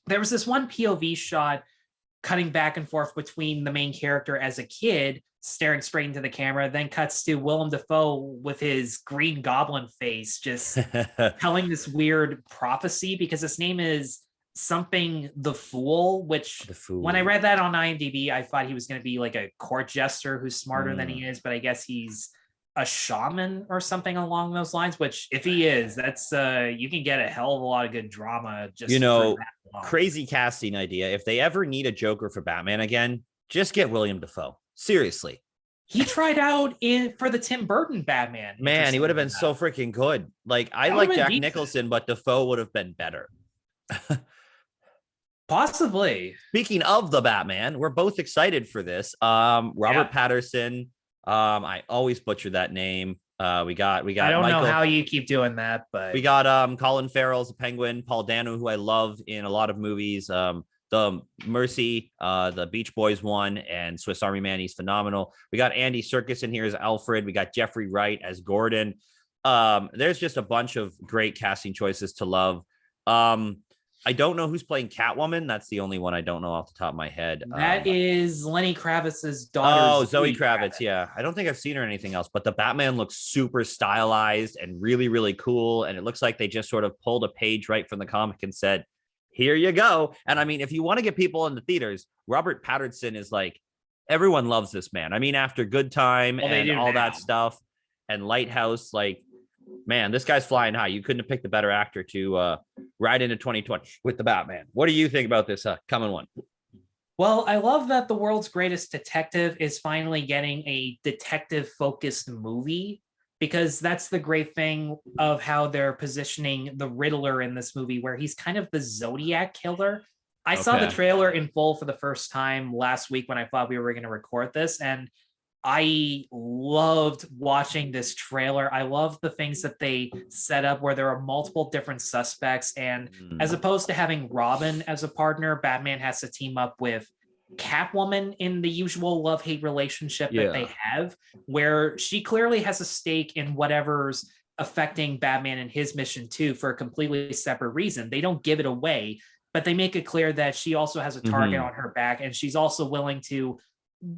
there was this one POV shot cutting back and forth between the main character as a kid staring straight into the camera, then cuts to Willem Dafoe with his Green Goblin face just telling this weird prophecy, because his name is something the Fool, which when I read that on IMDb, I thought he was going to be like a court jester who's smarter than he is, but I guess he's a shaman or something along those lines, which if he is, that's you can get a hell of a lot of good drama just crazy casting idea. If they ever need a Joker for Batman again, just get William Dafoe. Seriously. He tried out for the Tim Burton Batman. Man, he would have been so freaking good. Like, I like Jack Nicholson, but Dafoe would have been better. Possibly. Speaking of the Batman, we're both excited for this. Robert Patterson. I always butcher that name. We got I don't know how you keep doing that, but we got Colin Farrell as a Penguin, Paul Dano, who I love in a lot of movies. The Mercy, the Beach Boys one, and Swiss Army Man, he's phenomenal. We got Andy Serkis in here as Alfred. We got Jeffrey Wright as Gordon. There's just a bunch of great casting choices to love. I don't know who's playing Catwoman. That's the only one I don't know off the top of my head. That is Lenny Kravitz's daughter. Oh, Zoe Kravitz. Yeah. I don't think I've seen her in anything else, but the Batman looks super stylized and really, really cool. And it looks like they just sort of pulled a page right from the comic and said, here you go. And I mean, if you want to get people in the theaters, Robert Pattinson is like, everyone loves this man. I mean, after Good Time and all that stuff and Lighthouse, like, man, this guy's flying high. You couldn't have picked a better actor to ride into 2020 with the Batman. What do you think about this coming one? Well, I love that the world's greatest detective is finally getting a detective-focused movie, because that's the great thing of how they're positioning the Riddler in this movie, where he's kind of the Zodiac killer. I saw the trailer in full for the first time last week when I thought we were going to record this, and I loved watching this trailer. I love the things that they set up where there are multiple different suspects. And as opposed to having Robin as a partner, Batman has to team up with Catwoman in the usual love-hate relationship that they have, where she clearly has a stake in whatever's affecting Batman and his mission too, for a completely separate reason. They don't give it away, but they make it clear that she also has a target on her back, and she's also willing to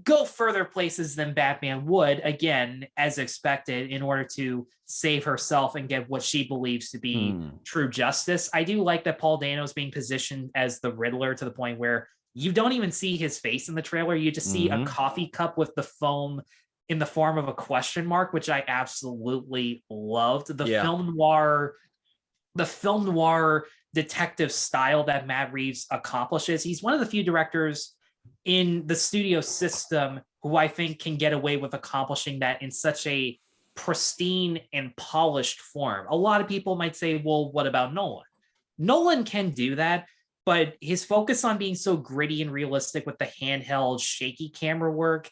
go further places than Batman would, again, as expected, in order to save herself and get what she believes to be true justice. I do like that Paul Dano is being positioned as the Riddler to the point where you don't even see his face in the trailer. You just see a coffee cup with the foam in the form of a question mark, which I absolutely loved. The film noir detective style that Matt Reeves accomplishes. He's one of the few directors in the studio system who I think can get away with accomplishing that in such a pristine and polished form. A lot of people might say, well, what about Nolan? Nolan can do that, but his focus on being so gritty and realistic with the handheld, shaky camera work,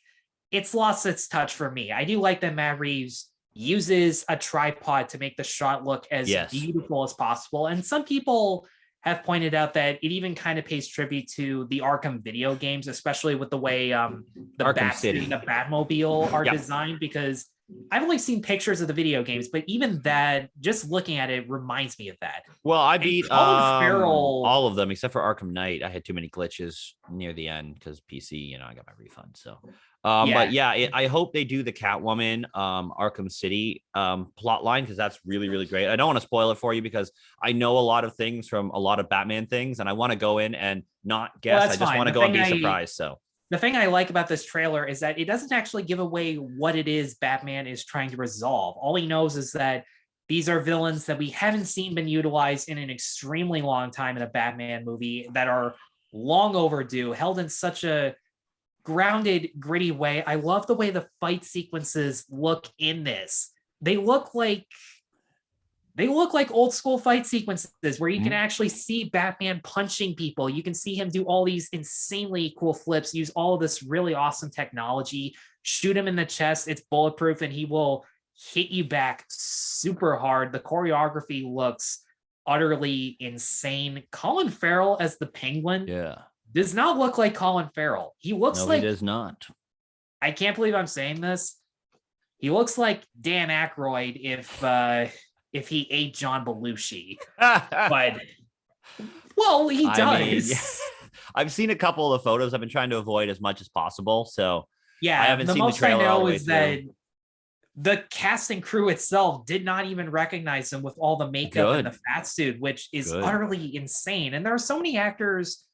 it's lost its touch for me. I do like that Matt Reeves uses a tripod to make the shot look as beautiful as possible. And some people have pointed out that it even kind of pays tribute to the Arkham video games, especially with the way the Batsuit and the Batmobile are designed, because I've only seen pictures of the video games, but even that, just looking at it, reminds me of that. Well, I beat all of them except for Arkham Knight. I had too many glitches near the end because PC, I got my refund. So, but yeah, I hope they do the Catwoman Arkham City plot line, because that's really, really great. I don't want to spoil it for you because I know a lot of things from a lot of Batman things, and I want to go in and not guess. I just want to go and be surprised. So the thing I like about this trailer is that it doesn't actually give away what it is Batman is trying to resolve. All he knows is that These are villains that we haven't seen been utilized in an extremely long time in a Batman movie, that are long overdue, held in such a grounded, gritty way. I love the way the fight sequences look in this. They look like old school fight sequences where you can actually see Batman punching people. You can see him do all these insanely cool flips, use all of this really awesome technology, shoot him in the chest. It's bulletproof and he will hit you back super hard. The choreography looks utterly insane. Colin Farrell as the Penguin does not look like Colin Farrell. He looks like, he does not. I can't believe I'm saying this. He looks like Dan Aykroyd if he ate John Belushi. But well, he does. I mean, I've seen a couple of the photos. I've been trying to avoid as much as possible. So yeah, I haven't the seen most the trailer I know all the way is that through. the casting crew itself did not even recognize him with all the makeup and the fat suit, which is utterly insane. And there are so many actors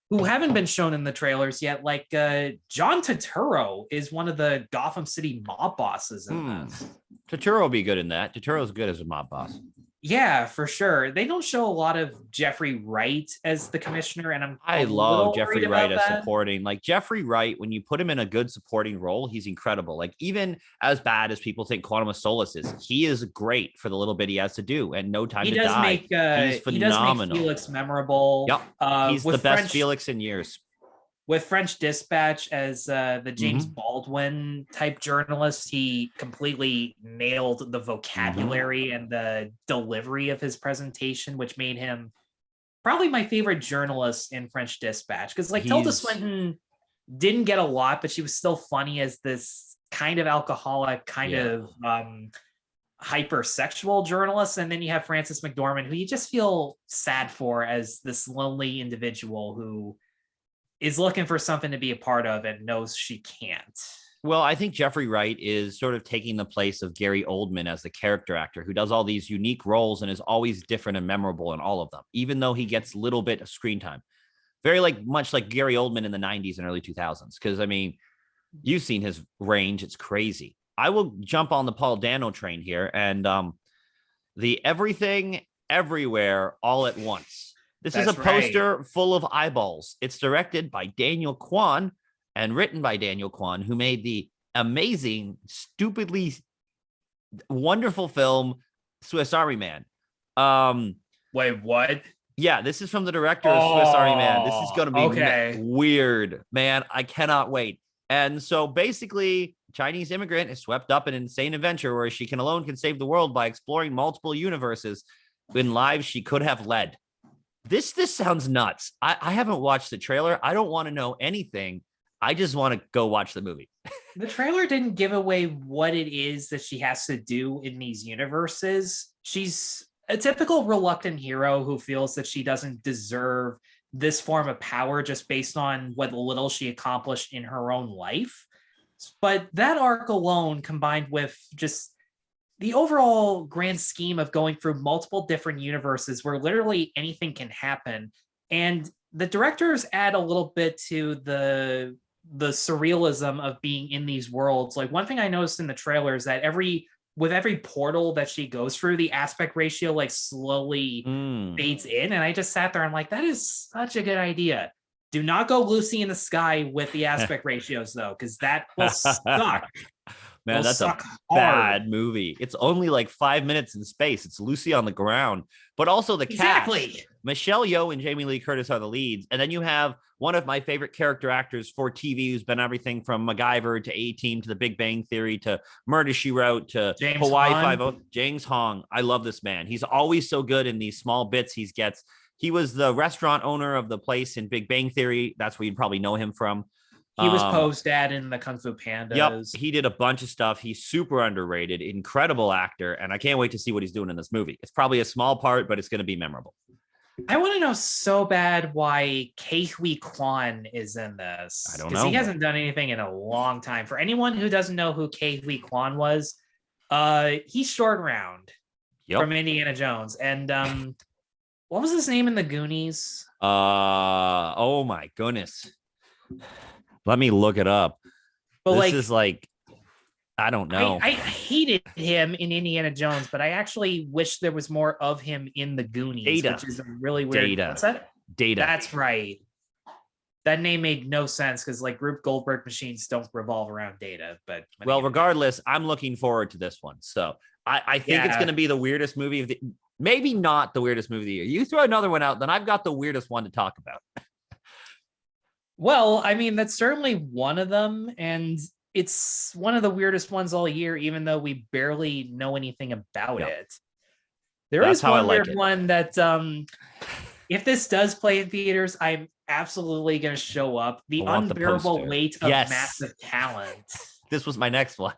who haven't been shown in the trailers yet, like John Turturro is one of the Gotham City mob bosses in this. Turturro will be good in that. Turturro's good as a mob boss. Yeah, for sure. They don't show a lot of Jeffrey Wright as the commissioner, and I love Jeffrey Wright as supporting. Like Jeffrey Wright, when you put him in a good supporting role, he's incredible. Like even as bad as people think Quantum of Solace is, he is great for the little bit he has to do, and No Time to Die. He's phenomenal. He does make Felix memorable. Yep, he's the best Felix in years. With French Dispatch as the James Baldwin type journalist, he completely nailed the vocabulary and the delivery of his presentation, which made him probably my favorite journalist in French Dispatch. Because like Tilda Swinton didn't get a lot, but she was still funny as this kind of alcoholic, kind of hypersexual journalist. And then you have Frances McDormand, who you just feel sad for as this lonely individual who is looking for something to be a part of and knows she can't. Well, I think Jeffrey Wright is sort of taking the place of Gary Oldman as the character actor who does all these unique roles and is always different and memorable in all of them, even though he gets a little bit of screen time. Very much like Gary Oldman in the 90s and early 2000s. Because, I mean, you've seen his range. It's crazy. I will jump on the Paul Dano train here and the Everything, Everywhere, All at Once. This is a poster full of eyeballs. It's directed by Daniel Kwan and written by Daniel Kwan, who made the amazing, stupidly wonderful film Swiss Army Man. Wait, what? Yeah, this is from the director of Swiss Army Man. This is going to be weird, man. I cannot wait. And so basically, Chinese immigrant is swept up in an insane adventure where she alone can save the world by exploring multiple universes in lives she could have led. This sounds nuts. I haven't watched the trailer. I don't want to know anything. I just want to go watch the movie. The trailer didn't give away what it is that she has to do in these universes. She's a typical reluctant hero who feels that she doesn't deserve this form of power just based on what little she accomplished in her own life. But that arc alone, combined with just the overall grand scheme of going through multiple different universes where literally anything can happen. And the directors add a little bit to the surrealism of being in these worlds. Like one thing I noticed in the trailer is that with every portal that she goes through, the aspect ratio like slowly fades in. And I just sat there and like, that is such a good idea. Do not go Lucy in the Sky with the aspect ratios though, because that will suck. Man, that's a bad movie. It's only like 5 minutes in space. It's Lucy on the ground, but also the cast. Michelle Yeoh and Jamie Lee Curtis are the leads. And then you have one of my favorite character actors for TV who's been everything from MacGyver to A-Team to The Big Bang Theory to Murder, She Wrote to Hawaii Five-O. James Hong. I love this man. He's always so good in these small bits he gets. He was the restaurant owner of the place in Big Bang Theory. That's where you'd probably know him from. He was Post-Dad in the Kung Fu Pandas. Yep, he did a bunch of stuff. He's super underrated, incredible actor, and I can't wait to see what he's doing in this movie. It's probably a small part, but it's going to be memorable. I want to know so bad why Ke Huy Quan is in this. I don't know. Because he hasn't done anything in a long time. For anyone who doesn't know who Ke Huy Quan was, he's Short Round from Indiana Jones. And what was his name in the Goonies? Oh my goodness. Let me look it up. This is like I don't know. I hated him in Indiana Jones, but I actually wish there was more of him in the Goonies, Data. which is a really weird. Data. What's that? Data. That's right. That name made no sense because like Rube Goldberg machines don't revolve around Data. But well, regardless, I'm looking forward to this one. So I think it's going to be the weirdest movie of the. Maybe not the weirdest movie of the year. You throw another one out, then I've got the weirdest one to talk about. Well, I mean, that's certainly one of them. And it's one of the weirdest ones all year, even though we barely know anything about it. That's one weird one that if this does play in theaters, I'm absolutely going to show up. The unbearable weight of massive talent. This was my next one.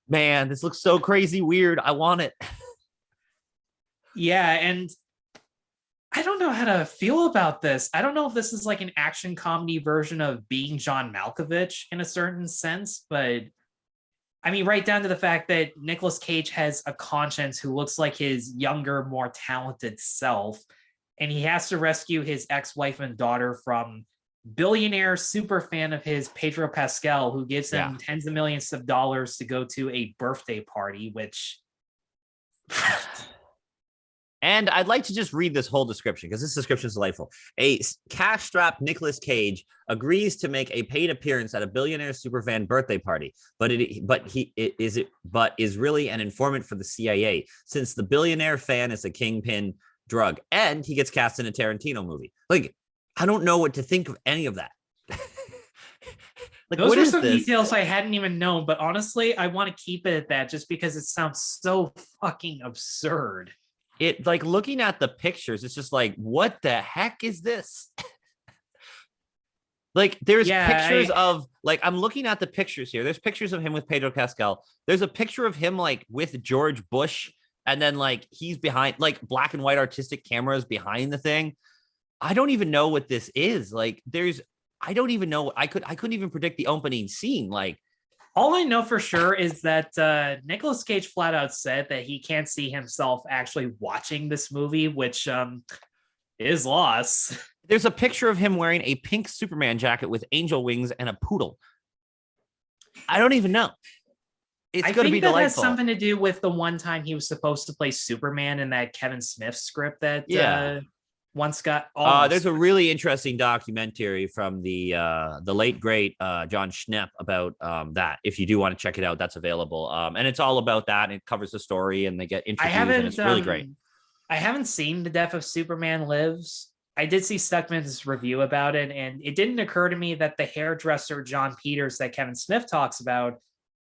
Man, this looks so crazy weird. I want it. Yeah, and I don't know how to feel about this. I don't know if this is like an action comedy version of Being John Malkovich in a certain sense, but I mean, right down to the fact that Nicolas Cage has a conscience who looks like his younger, more talented self, and he has to rescue his ex-wife and daughter from billionaire super fan of his, Pedro Pascal, who gives him tens of millions of dollars to go to a birthday party, which... And I'd like to just read this whole description because this description is delightful. A cash-strapped Nicolas Cage agrees to make a paid appearance at a billionaire superfan birthday party, but is really an informant for the CIA since the billionaire fan is a kingpin drug, and he gets cast in a Tarantino movie. Like, I don't know what to think of any of that. Like, those are some details I hadn't even known, but honestly, I want to keep it at that just because it sounds so fucking absurd. It like looking at the pictures, it's just like, what the heck is this? Like there's pictures of like, I'm looking at the pictures here. There's pictures of him with Pedro Pascal. There's a picture of him like with George Bush. And then like he's behind like black and white artistic cameras behind the thing. I don't even know what this is. Like I don't even know. I couldn't even predict the opening scene. Like, all I know for sure is that Nicolas Cage flat out said that he can't see himself actually watching this movie, which is loss. There's a picture of him wearing a pink Superman jacket with angel wings and a poodle. I don't even know. It's going to be delightful. I think that has something to do with the one time he was supposed to play Superman in that Kevin Smith script that once got. There's a really interesting documentary from the late great John Schnepp about that. If you do want to check it out, that's available. And it's all about that. And it covers the story, and they get interviews, and it's really great. I haven't seen The Death of Superman Lives. I did see Stuckman's review about it, and it didn't occur to me that the hairdresser John Peters that Kevin Smith talks about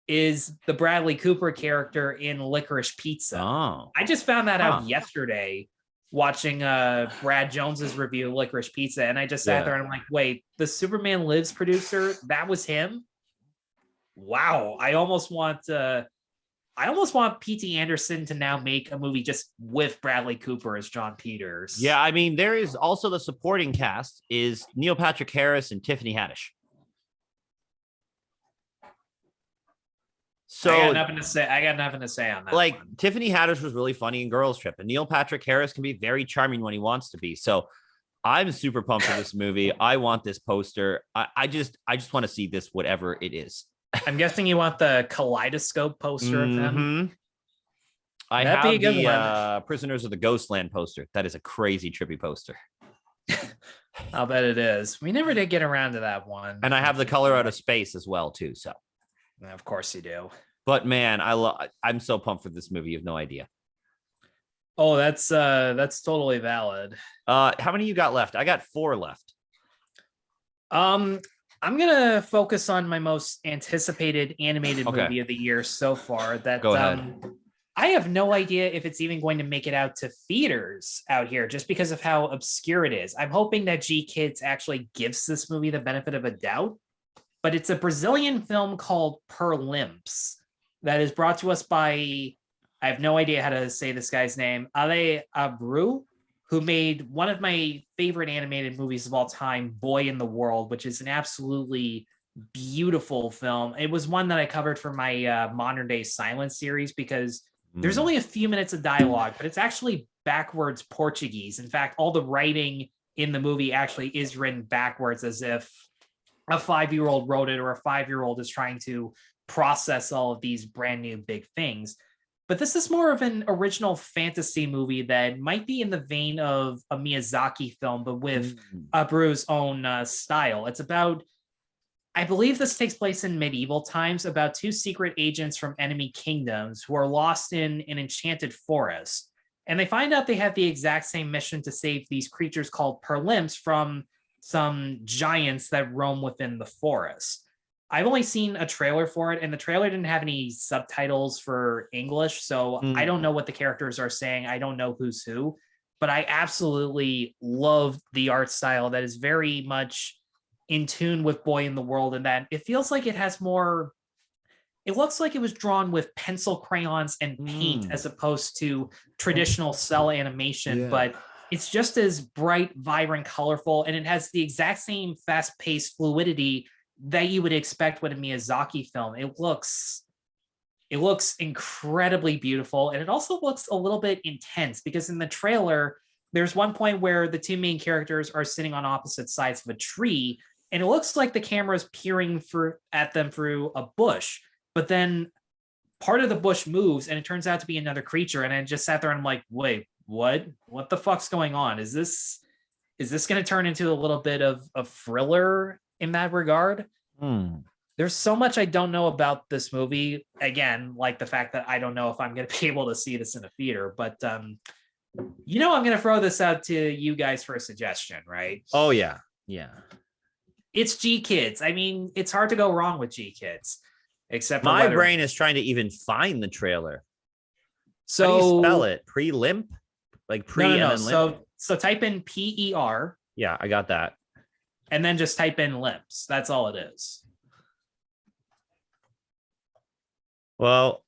is the Bradley Cooper character in Licorice Pizza. Oh. I just found that out yesterday watching Brad Jones's review of Licorice Pizza, and I just sat there and I'm like, wait, the Superman Lives producer, that was him? Wow. I almost want P.T. Anderson to now make a movie just with Bradley Cooper as John Peters. Yeah, I mean, there is also the supporting cast is Neil Patrick Harris and Tiffany Haddish. So I got nothing to say on that. Like one. Tiffany Haddish was really funny in Girls Trip, and Neil Patrick Harris can be very charming when he wants to be. So I'm super pumped for this movie. I want this poster. I just want to see this, whatever it is. I'm guessing you want the kaleidoscope poster of them. I have the Prisoners of the Ghostland poster. That is a crazy trippy poster. I'll bet it is. We never did get around to that one. And I have the Color Out of Space as well too. So, of course you do. But man, I'm so pumped for this movie. You have no idea. Oh, that's totally valid. How many you got left? I got 4 left. I'm gonna focus on my most anticipated animated movie of the year so far. Go ahead. I have no idea if it's even going to make it out to theaters out here just because of how obscure it is. I'm hoping that GKIDS actually gives this movie the benefit of a doubt, but it's a Brazilian film called Per Limps that is brought to us by, I have no idea how to say this guy's name, Ale Abreu, who made one of my favorite animated movies of all time, Boy in the World, which is an absolutely beautiful film. It was one that I covered for my Modern Day Silence series because there's only a few minutes of dialogue, but it's actually backwards Portuguese. In fact, all the writing in the movie actually is written backwards as if a 5-year-old wrote it or a 5-year-old is trying to process all of these brand new big things. But this is more of an original fantasy movie that might be in the vein of a Miyazaki film, but with Abreu's own style. It's about, I believe this takes place in medieval times, about two secret agents from enemy kingdoms who are lost in an enchanted forest. And they find out they have the exact same mission to save these creatures called Perlimps from some giants that roam within the forest. I've only seen a trailer for it, and the trailer didn't have any subtitles for English. So I don't know what the characters are saying. I don't know who's who, but I absolutely love the art style that is very much in tune with Boy in the World, and that it feels like it has more. It looks like it was drawn with pencil, crayons, and paint as opposed to traditional cell animation, but it's just as bright, vibrant, colorful, and it has the exact same fast-paced fluidity that you would expect with a Miyazaki film. It looks incredibly beautiful, and it also looks a little bit intense because in the trailer, there's one point where the two main characters are sitting on opposite sides of a tree, and it looks like the camera is peering at them through a bush, but then part of the bush moves and it turns out to be another creature, and I just sat there and I'm like, wait, what the fuck's going on? Is this going to turn into a little bit of a thriller in that regard? There's so much I don't know about this movie. Again, like the fact that I don't know if I'm going to be able to see this in a theater, but I'm going to throw this out to you guys for a suggestion, right? Oh yeah. It's GKIDS. I mean, it's hard to go wrong with GKIDS, except my brain is trying to even find the trailer. So how do you spell it? Pre-limp? Like pre no. and then limp? So type in PER. Yeah, I got that. And then just type in limps. That's all it is. Well,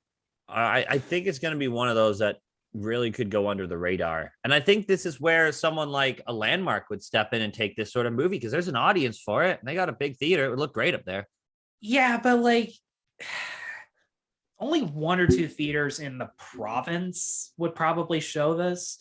I think it's going to be one of those that really could go under the radar. And I think this is where someone like a Landmark would step in and take this sort of movie because there's an audience for it. And they got a big theater. It would look great up there. Yeah, but like only one or two theaters in the province would probably show this.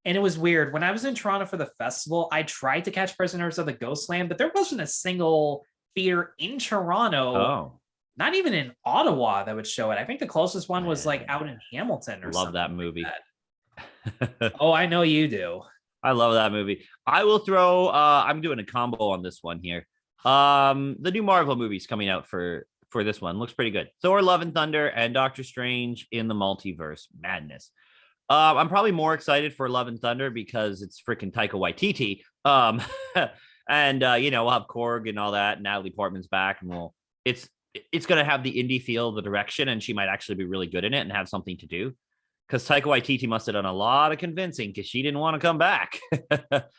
And it was weird. When I was in Toronto for the festival, I tried to catch Prisoners of the Ghostland, but there wasn't a single theater in Toronto, not even in Ottawa, that would show it. I think the closest one was like out in Hamilton or something. Love that movie. Like that. Oh, I know you do. I love that movie. I will throw, I'm doing a combo on this one here. The new Marvel movies coming out for this one looks pretty good. Thor, Love and Thunder, and Doctor Strange in the Multiverse Madness. I'm probably more excited for Love and Thunder because it's freaking Taika Waititi. And we'll have Korg and all that. Natalie Portman's back, and it's gonna have the indie feel, the direction, and she might actually be really good in it and have something to do. Because Taika Waititi must have done a lot of convincing because she didn't want to come back.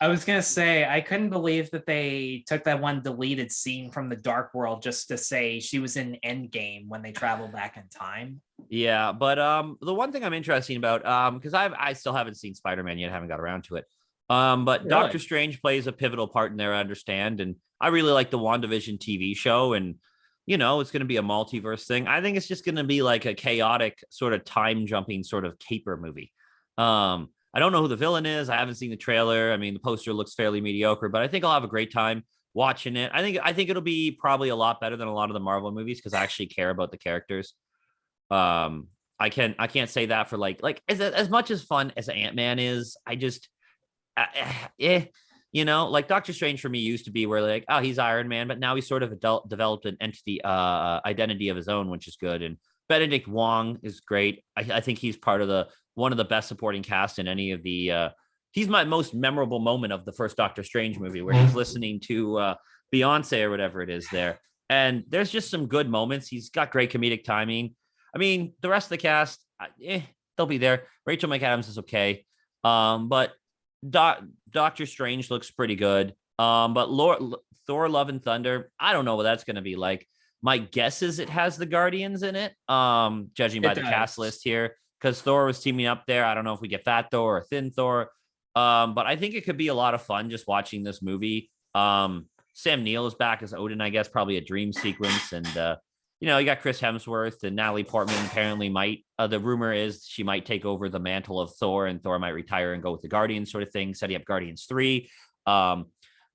I was gonna say I couldn't believe that they took that one deleted scene from the Dark World just to say she was in Endgame when they travel back in time. Yeah, but the one thing I'm interested about, because I still haven't seen Spider-Man yet, haven't got around to it. But really? Doctor Strange plays a pivotal part in there, I understand, and I really like the WandaVision TV show, and it's going to be a multiverse thing. I think it's just going to be like a chaotic sort of time jumping sort of caper movie. I don't know who the villain is. I haven't seen the trailer. I mean, the poster looks fairly mediocre, but I think I'll have a great time watching it. I think it'll be probably a lot better than a lot of the Marvel movies because I actually care about the characters. I can't say that for like as much as fun as Ant-Man is. I just like Doctor Strange for me used to be where like, oh, he's Iron Man, but now he's sort of developed an entity identity of his own, which is good. And Benedict Wong is great. I think he's part of one of the best supporting cast in any of the he's my most memorable moment of the first Doctor Strange movie where he's listening to Beyonce or whatever it is there. And there's just some good moments. He's got great comedic timing. I mean, the rest of the cast, they'll be there. Rachel McAdams is okay. But Doctor Strange looks pretty good. But Thor, Love and Thunder, I don't know what that's going to be like. My guess is it has the Guardians in it, judging by the cast list here, because Thor was teaming up there. I don't know if we get Fat Thor or Thin Thor. But I think it could be a lot of fun just watching this movie. Sam Neill is back as Odin, I guess, probably a dream sequence. And, you got Chris Hemsworth and Natalie Portman apparently might, the rumor is she might take over the mantle of Thor and Thor might retire and go with the Guardians sort of thing, setting up Guardians 3.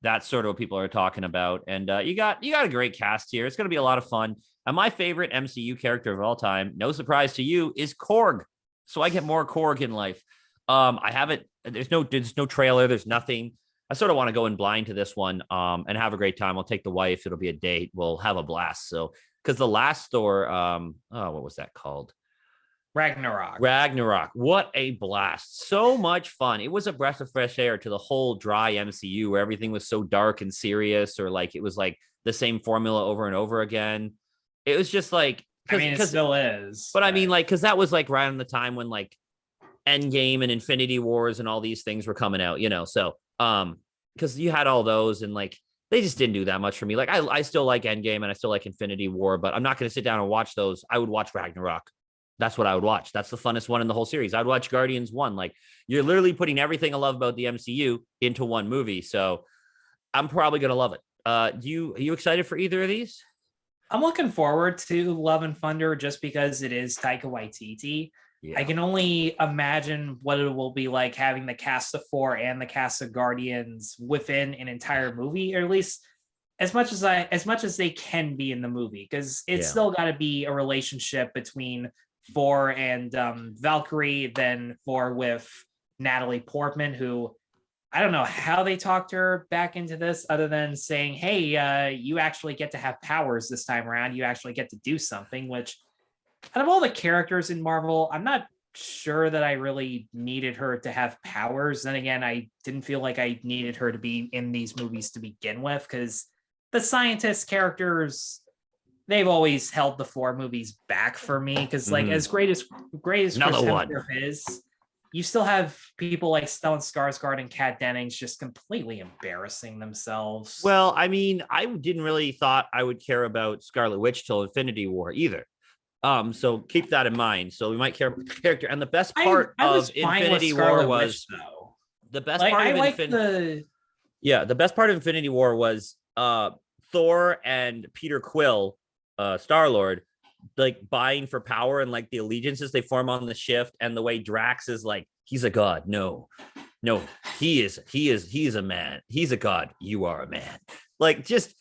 That's sort of what people are talking about. And you got a great cast here. It's going to be a lot of fun. And my favorite MCU character of all time, no surprise to you, is Korg. So I get more Korg in life. I haven't. There's no trailer. There's nothing. I sort of want to go in blind to this one and have a great time. I'll take the wife. It'll be a date. We'll have a blast. So because the last Thor, what was that called? Ragnarok. What a blast. So much fun. It was a breath of fresh air to the whole dry MCU where everything was so dark and serious, or like it was like the same formula over and over again. It was just like, I mean, it still is. But I mean, like, because that was like right on the time when like Endgame and Infinity Wars and all these things were coming out, you know. So because you had all those and like they just didn't do that much for me. Like I still like Endgame and I still like Infinity War, but I'm not going to sit down and watch those. I would watch Ragnarok. That's what I would watch. That's the funnest one in the whole series. I'd watch Guardians 1. Like you're literally putting everything I love about the MCU into one movie. So I'm probably going to love it. Are you excited for either of these? I'm looking forward to Love and Thunder just because it is Taika Waititi. Yeah. I can only imagine what it will be like having the cast of Thor and the cast of Guardians within an entire movie, or at least as much as they can be in the movie, because it's still got to be a relationship between Thor and Valkyrie, then Thor with Natalie Portman, who I don't know how they talked her back into this other than saying, hey, you actually get to have powers this time around. You actually get to do something, which out of all the characters in Marvel, I'm not sure that I really needed her to have powers. Then again, I didn't feel like I needed her to be in these movies to begin with, because the scientist characters, they've always held the Thor movies back for me. Because like as great as Chris Hemsworth is, you still have people like Stellan Skarsgård and Kat Dennings just completely embarrassing themselves. Well, I mean, I didn't really thought I would care about Scarlet Witch till Infinity War either. So keep that in mind. So we might care about the character. And the best part of Infinity War was the best part of Infinity. Yeah, the best part of Infinity War was Thor and Peter Quill, Star-Lord, like vying for power and like the allegiances they form on the shift, and the way Drax is like, he's a god. No, he is a man. He's a god. You are a man. Like, just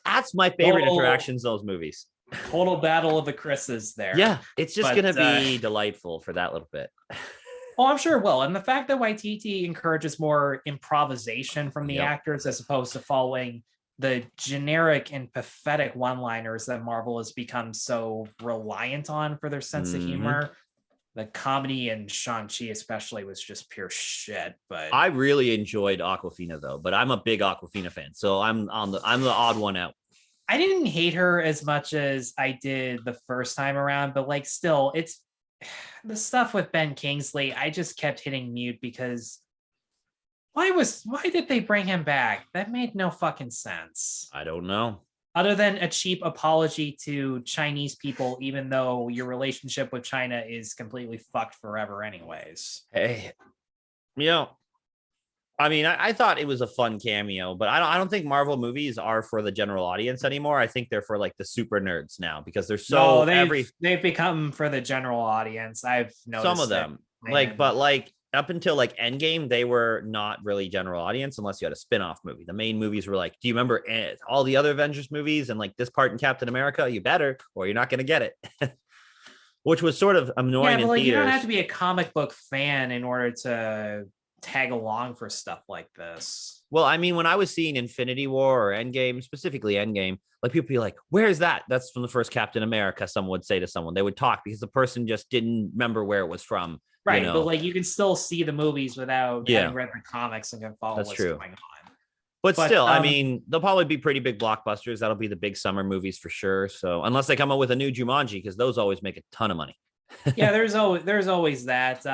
that's my favorite interactions in those movies. Total battle of the Chris's there. Yeah, it's just gonna be delightful for that little bit. Oh, I'm sure it will. And the fact that Waititi encourages more improvisation from the actors as opposed to following the generic and pathetic one-liners that Marvel has become so reliant on for their sense of humor. The comedy in Shang-Chi especially was just pure shit. But I really enjoyed Awkwafina though, but I'm a big Awkwafina fan. So I'm the odd one out. I didn't hate her as much as I did the first time around, but like still, it's the stuff with Ben Kingsley. I just kept hitting mute because why did they bring him back? That made no fucking sense. I don't know. Other than a cheap apology to Chinese people, even though your relationship with China is completely fucked forever anyways. Hey, I mean, I thought it was a fun cameo, but I don't think Marvel movies are for the general audience anymore. I think they're for like the super nerds now because they're so they've become for the general audience. I've noticed some of them but up until like Endgame, they were not really general audience unless you had a spin-off movie. The main movies were like, do you remember all the other Avengers movies and like this part in Captain America? You better, or you're not going to get it. Which was sort of annoying in theaters. You don't have to be a comic book fan in order to tag along for stuff like this. Well, I mean, when I was seeing Infinity War or Endgame, specifically Endgame, like people be like, where's that? That's from the first Captain America. Someone would say to someone, they would talk because the person just didn't remember where it was from. Right. But like you can still see the movies without having read the comics and can follow what's going on. But still, I mean, they'll probably be pretty big blockbusters. That'll be the big summer movies for sure. So unless they come up with a new Jumanji, because those always make a ton of money. Yeah, there's always that.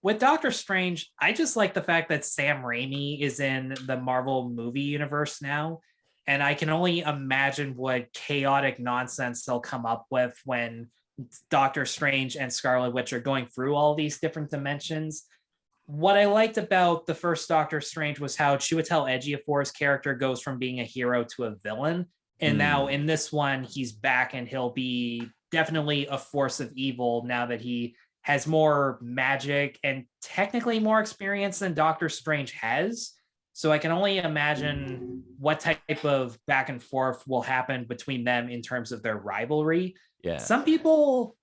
With Doctor Strange, I just like the fact that Sam Raimi is in the Marvel movie universe now, and I can only imagine what chaotic nonsense they'll come up with when Doctor Strange and Scarlet Witch are going through all these different dimensions. What I liked about the first Doctor Strange was how Chiwetel Ejiofor's character goes from being a hero to a villain, and now in this one, he's back and he'll be definitely a force of evil now that he has more magic and technically more experience than Doctor Strange has. So I can only imagine what type of back and forth will happen between them in terms of their rivalry. Yeah. Some people,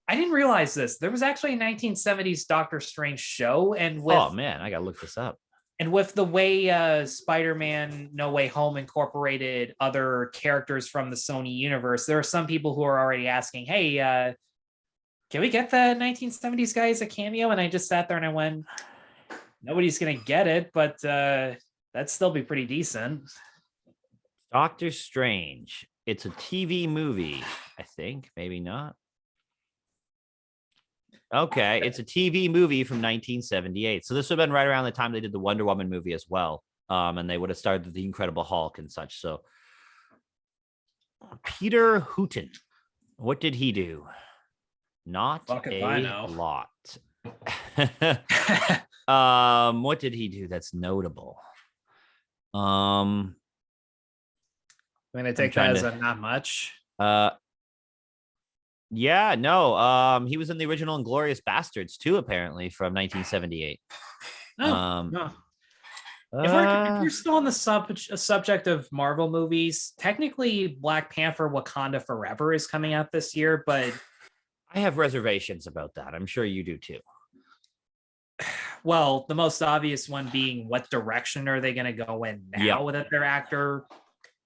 I didn't realize this. There was actually a 1970s Doctor Strange show, and with Oh man, I gotta look this up. and with the way Spider-Man No Way Home incorporated other characters from the Sony universe, there are some people who are already asking, hey, can we get the 1970s guy as a cameo? And I just sat there and I went, nobody's going to get it, but that'd still be pretty decent. Doctor Strange. It's a TV movie, I think. Maybe not. Okay, it's a TV movie from 1978. So this would have been right around the time they did the Wonder Woman movie as well. And they would have started the Incredible Hulk and such. So Peter Hooton, what did he do? Not a lot. What did he do that's notable? I'm going to take that as a not much. Yeah, no. He was in the original Inglourious Bastards too, apparently, from 1978. No. If we're still on the subject of Marvel movies, technically Black Panther Wakanda Forever is coming out this year, but I have reservations about that. I'm sure you do too. Well, the most obvious one being, what direction are they going to go in now with their actor?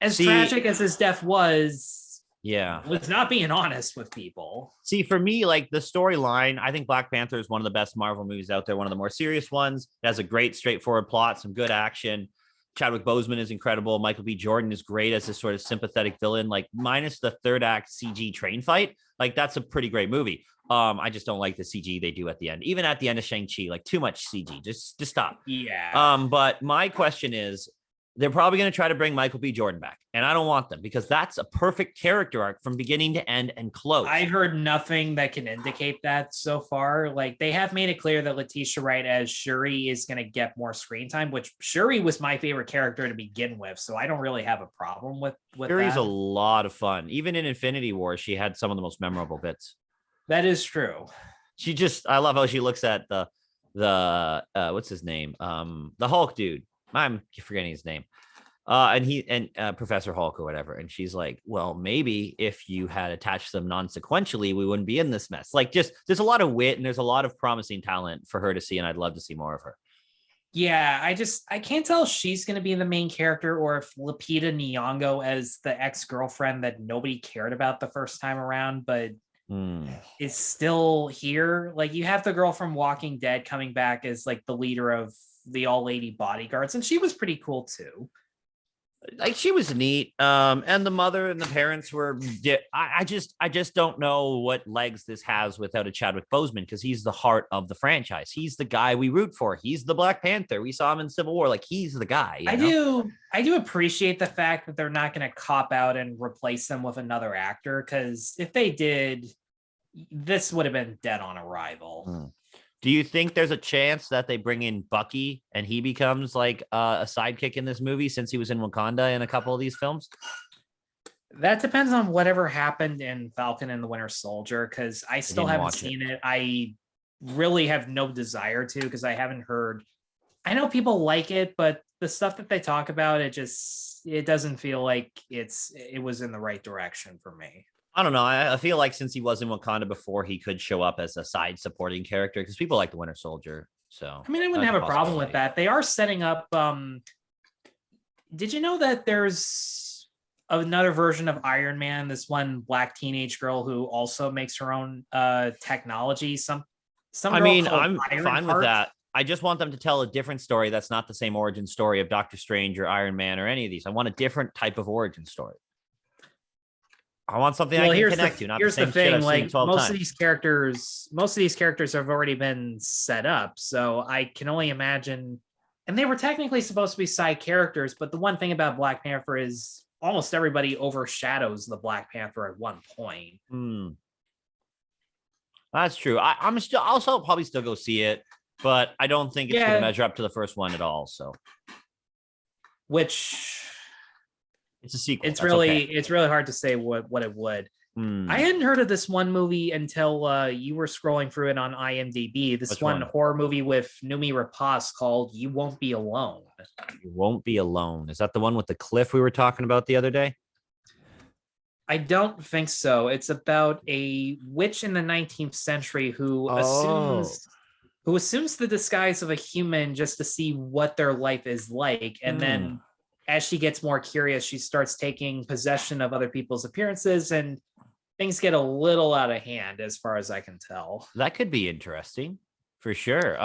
As tragic as his death was, was not being honest with people. See, for me, like the storyline, I think Black Panther is one of the best Marvel movies out there. One of the more serious ones. It has a great, straightforward plot, some good action. Chadwick Boseman is incredible. Michael B. Jordan is great as this sort of sympathetic villain, like minus the third act CG train fight. Like that's a pretty great movie. I just don't like the CG they do at the end. Even at the end of Shang-Chi, like too much CG. Just stop. Yeah. But my question is, they're probably going to try to bring Michael B. Jordan back. And I don't want them because that's a perfect character arc from beginning to end and close. I heard nothing that can indicate that so far. Like they have made it clear that Letitia Wright as Shuri is going to get more screen time, which Shuri was my favorite character to begin with. So I don't really have a problem with Shuri's that. a lot of fun. Even in Infinity War, she had some of the most memorable bits. That is true. I love how she looks at the what's his name? The Hulk dude. I'm forgetting his name. And Professor Hulk or whatever. And she's like, well, maybe if you had attached them non-sequentially, we wouldn't be in this mess. Like there's a lot of wit and there's a lot of promising talent for her to see. And I'd love to see more of her. Yeah, I can't tell if she's going to be the main character or if Lupita Nyong'o as the ex-girlfriend that nobody cared about the first time around, but is still here. Like you have the girl from Walking Dead coming back as like the leader of the all-lady bodyguards, and she was pretty cool too. Like she was neat. And the mother and the parents were. I just don't know what legs this has without a Chadwick Boseman because he's the heart of the franchise. He's the guy we root for. He's the Black Panther. We saw him in Civil War. Like he's the guy. I do appreciate the fact that they're not going to cop out and replace them with another actor, because if they did, this would have been dead on arrival. Do you think there's a chance that they bring in Bucky and he becomes like a sidekick in this movie since he was in Wakanda in a couple of these films? That depends on whatever happened in Falcon and the Winter Soldier, because I still haven't seen it. I really have no desire to, because I haven't heard. I know people like it, but the stuff that they talk about, it doesn't feel like it was in the right direction for me. I don't know. I feel like since he was in Wakanda before, he could show up as a side supporting character because people like the Winter Soldier. So I mean, I wouldn't have a problem with that. They are setting up. Did you know that there's another version of Iron Man? This one black teenage girl who also makes her own technology. I mean, I'm fine with that. I just want them to tell a different story that's not the same origin story of Doctor Strange or Iron Man or any of these. I want a different type of origin story. I want something I can connect to. Not here's the thing: like most of these characters have already been set up, so I can only imagine. And they were technically supposed to be side characters, but the one thing about Black Panther is almost everybody overshadows the Black Panther at one point. That's true. I'm still also probably still go see it, but I don't think it's going to measure up to the first one at all. So, which. It's a sequel. It's really hard to say what it would. I hadn't heard of this one movie until you were scrolling through it on IMDb. This Which one one? horror movie with Noomi Rapace called You Won't Be Alone. You Won't Be Alone. Is that the one with the cliff we were talking about the other day? I don't think so. It's about a witch in the 19th century who assumes the disguise of a human just to see what their life is like. And then as she gets more curious, she starts taking possession of other people's appearances, and things get a little out of hand as far as I can tell. That could be interesting for sure.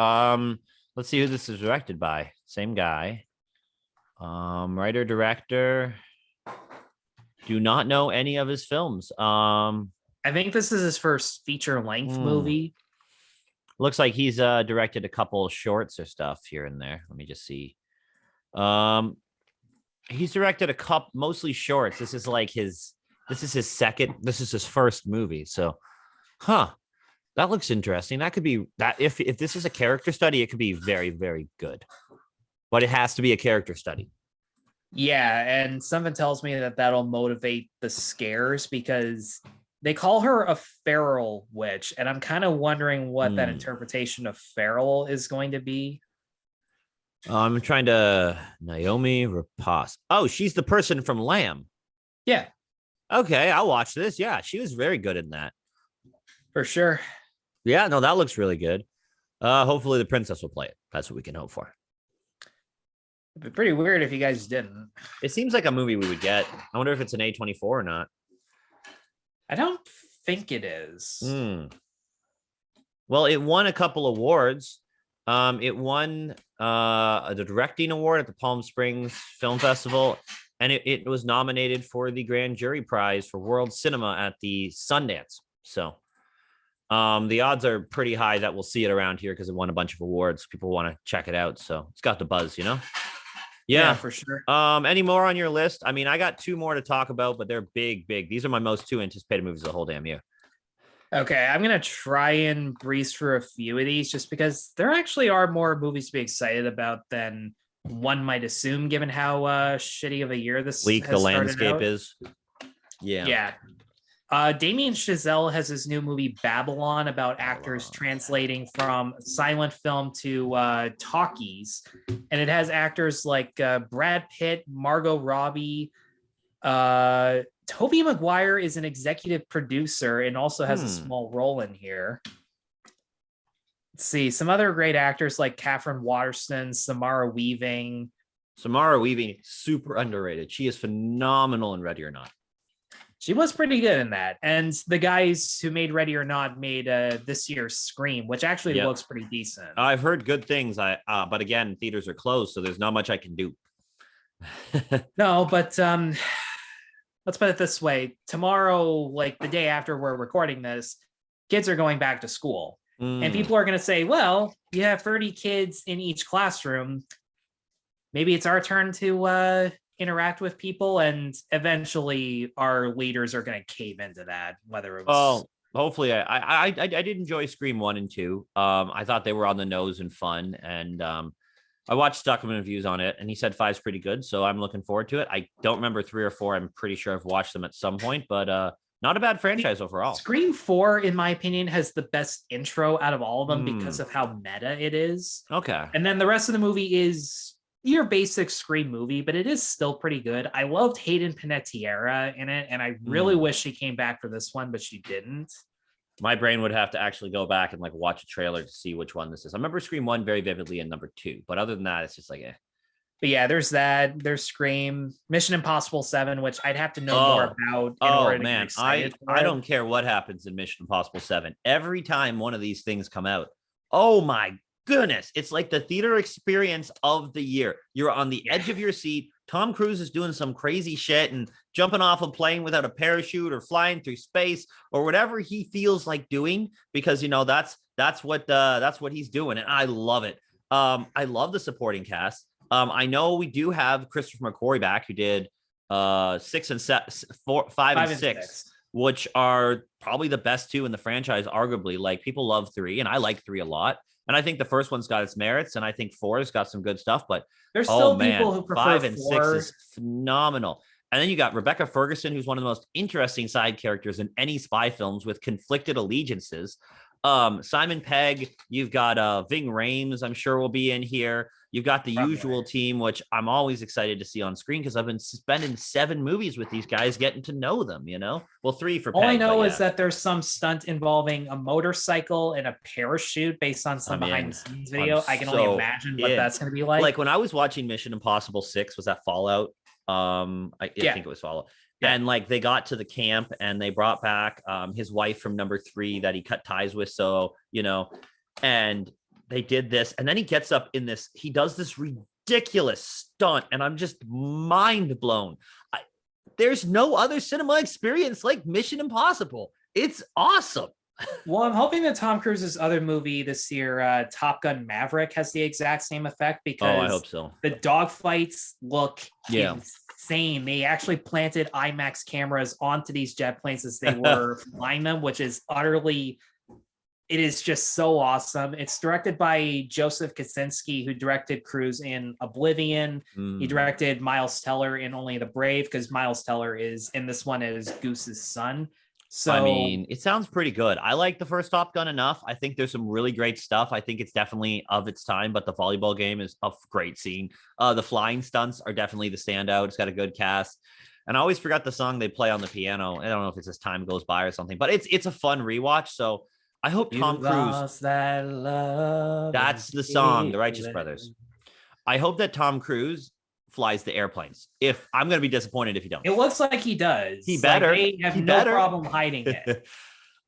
Let's see who this is directed by. Same guy. Writer, director. Do not know any of his films. I think this is his first feature-length movie. Looks like he's directed a couple shorts or stuff here and there. Let me just see. He's directed a couple, mostly shorts. This is his first movie. So, that looks interesting. That could be that if this is a character study, it could be very, very good. But it has to be a character study. Yeah, and something tells me that that'll motivate the scares, because they call her a feral witch, and I'm kind of wondering what that interpretation of feral is going to be. I'm trying to Naomi Rapace. Oh, she's the person from Lamb. Yeah. Okay, I'll watch this. Yeah, she was very good in that. For sure. Yeah, no, that looks really good. Hopefully the princess will play it. That's what we can hope for. It'd be pretty weird if you guys didn't. It seems like a movie we would get. I wonder if it's an A24 or not. I don't think it is. Well, it won a couple awards. It won the directing award at the Palm Springs Film Festival, and it was nominated for the Grand Jury Prize for World Cinema at the Sundance. So the odds are pretty high that we'll see it around here because it won a bunch of awards. People want to check it out. So it's got the buzz, you know? Yeah, for sure. Any more on your list? I mean, I got two more to talk about, but they're big. These are my most two anticipated movies of the whole damn year. Okay, I'm going to try and breeze through a few of these just because there actually are more movies to be excited about than one might assume, given how shitty of a year this bleak the landscape is. Yeah. Damien Chazelle has his new movie Babylon about actors translating from silent film to talkies, and it has actors like Brad Pitt, Margot Robbie. Tobey Maguire is an executive producer and also has a small role in here. Let's see some other great actors like Catherine Waterston, Samara Weaving. Samara Weaving, super underrated. She is phenomenal in Ready or Not. She was pretty good in that. And the guys who made Ready or Not made this year's Scream, which actually looks pretty decent. I've heard good things. But again, theaters are closed, so there's not much I can do. No, but let's put it this way. Tomorrow, like the day after we're recording this, kids are going back to school. And people are going to say, well, you have 30 kids in each classroom. Maybe it's our turn to interact with people, and eventually our leaders are going to cave into that, whether it was... hopefully I did enjoy Scream 1 and 2. I thought they were on the nose and fun, and I watched Stuckman reviews on it, and he said 5's pretty good, so I'm looking forward to it. I don't remember 3 or 4. I'm pretty sure I've watched them at some point, but not a bad franchise overall. Scream 4, in my opinion, has the best intro out of all of them because of how meta it is. Okay. And then the rest of the movie is your basic Scream movie, but it is still pretty good. I loved Hayden Panettiere in it, and I really wish she came back for this one, but she didn't. My brain would have to actually go back and like watch a trailer to see which one this is. I remember Scream 1 very vividly and number 2, but other than that, it's just like, But yeah, there's that. There's Scream, Mission Impossible 7, which I'd have to know more about. I don't care what happens in Mission Impossible 7. Every time one of these things come out, oh my goodness, it's like the theater experience of the year. You're on the edge of your seat. Tom Cruise is doing some crazy shit and jumping off a plane without a parachute or flying through space or whatever he feels like doing, because you know that's what he's doing, and I love it. I love the supporting cast. I know we do have Christopher McQuarrie back, who did 5 and 6, which are probably the best 2 in the franchise, arguably. Like, people love 3, and I like 3 a lot. And I think the first one's got its merits, and I think 4 has got some good stuff. But there's still people who prefer 5 and 4. 6 is phenomenal. And then you got Rebecca Ferguson, who's one of the most interesting side characters in any spy films with conflicted allegiances. Simon Pegg, you've got Ving Rhames, I'm sure will be in here. You've got the usual team, which I'm always excited to see on screen because I've been spending 7 movies with these guys, getting to know them, you know? Well, 3 for All Pegg, I know is that there's some stunt involving a motorcycle and a parachute based on some behind the scenes video. I can only imagine what that's going to be like. Like when I was watching Mission Impossible 6, was that Fallout? I think it was Fallout. Yeah. And like they got to the camp and they brought back his wife from number 3 that he cut ties with. So, you know, and they did this. And then he gets up in this, he does this ridiculous stunt. And I'm just mind blown. There's no other cinema experience like Mission Impossible. It's awesome. Well, I'm hoping that Tom Cruise's other movie this year, Top Gun Maverick, has the exact same effect because I hope so. The dogfights look insane. They actually planted IMAX cameras onto these jet planes as they were flying them, which is it is just so awesome. It's directed by Joseph Kosinski, who directed Cruise in Oblivion. He directed Miles Teller in Only the Brave, because Miles Teller is in this one as Goose's son. So I mean, it sounds pretty good. I like the first Top Gun enough. I think there's some really great stuff. I think it's definitely of its time, but the volleyball game is a great scene. The flying stunts are definitely the standout. It's got a good cast. And I always forgot the song they play on the piano. I don't know if it's as time goes by or something, but it's a fun rewatch. So I hope Tom Cruise. That's the song, The Righteous Brothers. I hope that Tom Cruise flies the airplanes. If I'm going to be disappointed if he don't. It looks like he does. He better. Like they have no problem hiding it.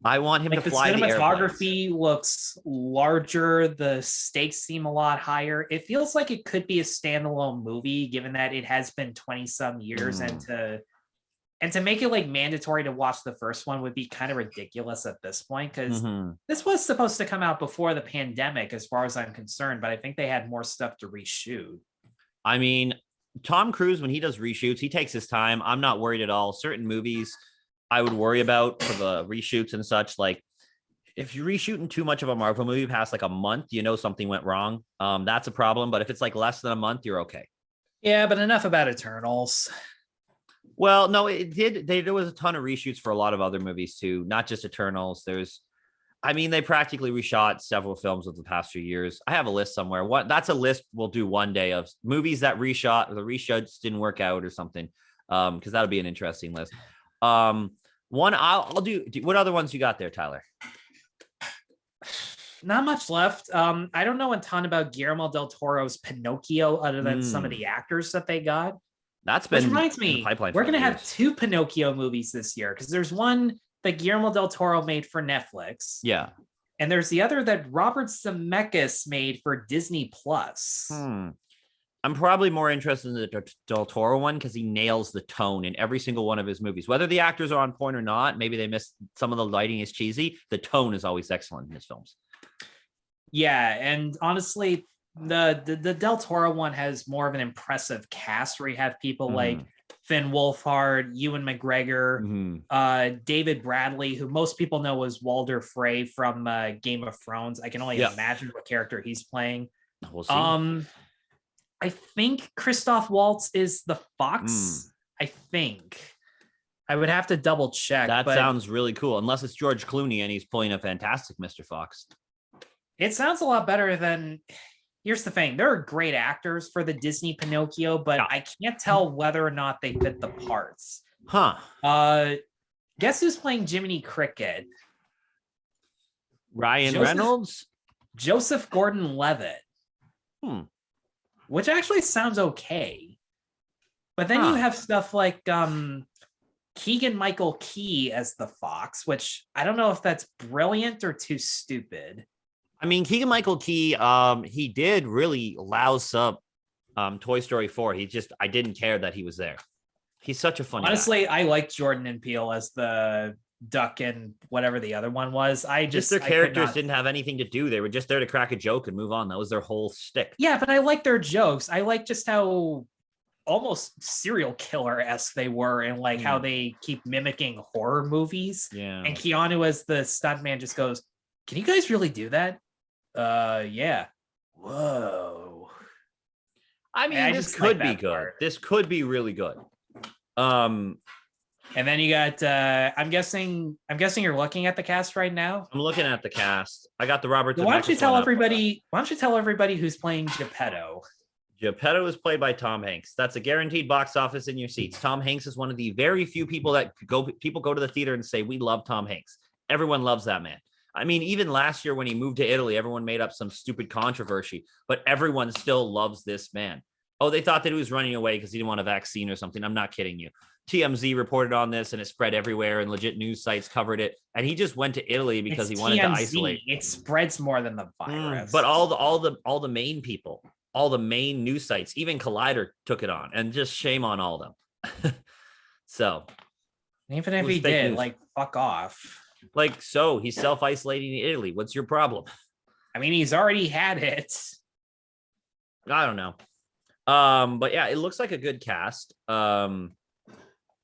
I want him to fly the airplanes. Cinematography looks larger. The stakes seem a lot higher. It feels like it could be a standalone movie, given that it has been 20 some years, and to make it like mandatory to watch the first one would be kind of ridiculous at this point, because this was supposed to come out before the pandemic, as far as I'm concerned. But I think they had more stuff to reshoot. I mean, Tom Cruise, when he does reshoots, he takes his time. I'm not worried at all. Certain movies I would worry about for the reshoots and such. Like if you're reshooting too much of a Marvel movie past like a month, you know something went wrong. That's a problem. But if it's like less than a month, you're okay. Yeah, but enough about Eternals. Well, no, it did. There was a ton of reshoots for a lot of other movies too, not just Eternals. They practically reshot several films of the past few years. I have a list somewhere. That's a list we'll do one day of movies that the reshoots didn't work out or something. Because that'll be an interesting list. One I'll do. What other ones you got there, Tyler? Not much left. I don't know a ton about Guillermo del Toro's Pinocchio other than some of the actors that they got. That's been. Which reminds me, we're going to have 2 Pinocchio movies this year, because there's one that Guillermo del Toro made for Netflix. Yeah. And there's the other that Robert Zemeckis made for Disney Plus. I'm probably more interested in the Del Toro one because he nails the tone in every single one of his movies. Whether the actors are on point or not, maybe they missed some of the lighting is cheesy. The tone is always excellent in his films. Yeah, and honestly, the Del Toro one has more of an impressive cast where you have people like Finn Wolfhard, Ewan McGregor, David Bradley, who most people know as Walder Frey from Game of Thrones. I can only imagine what character he's playing. We'll see. I think Christoph Waltz is the Fox. I think. I would have to double check. That sounds really cool, unless it's George Clooney and he's playing a fantastic Mr. Fox. It sounds a lot better than... Here's the thing. There are great actors for the Disney Pinocchio, but I can't tell whether or not they fit the parts. Guess who's playing Jiminy Cricket? Ryan Reynolds? Joseph Gordon-Levitt. Which actually sounds okay. But then you have stuff like Keegan-Michael Key as the Fox, which I don't know if that's brilliant or too stupid. I mean, Keegan-Michael Key, he did really louse up Toy Story 4. I didn't care that he was there. He's such a funny guy. I liked Jordan and Peele as the duck and whatever the other one was. Their characters didn't have anything to do. They were just there to crack a joke and move on. That was their whole shtick. Yeah, but I like their jokes. I like just how almost serial killer-esque they were, and like how they keep mimicking horror movies. Yeah. And Keanu as the stuntman just goes, "Can you guys really do that?" Yeah. Whoa. I mean, this could be good. This could be really good. Um, And then you got I'm guessing you're looking at the cast right now. I'm looking at the cast. I got the Robert Why don't you Zemeckis tell one up. everybody? Why don't you tell everybody who's playing Geppetto? Geppetto is played by Tom Hanks. That's a guaranteed box office in your seats. Tom Hanks is one of the very few people that people go to the theater and say, we love Tom Hanks. Everyone loves that man. I mean, even last year when he moved to Italy, everyone made up some stupid controversy, but everyone still loves this man. Oh, they thought that he was running away because he didn't want a vaccine or something. I'm not kidding you. TMZ reported on this and it spread everywhere and legit news sites covered it. And he just went to Italy because he wanted to isolate. It spreads more than the virus. But all the main people, all the main news sites, even Collider took it on, and just shame on all of them. So even if he did, news. Like, fuck off. Like, so he's self-isolating in Italy. What's your problem? I mean, he's already had it. I don't know. But yeah, it looks like a good cast.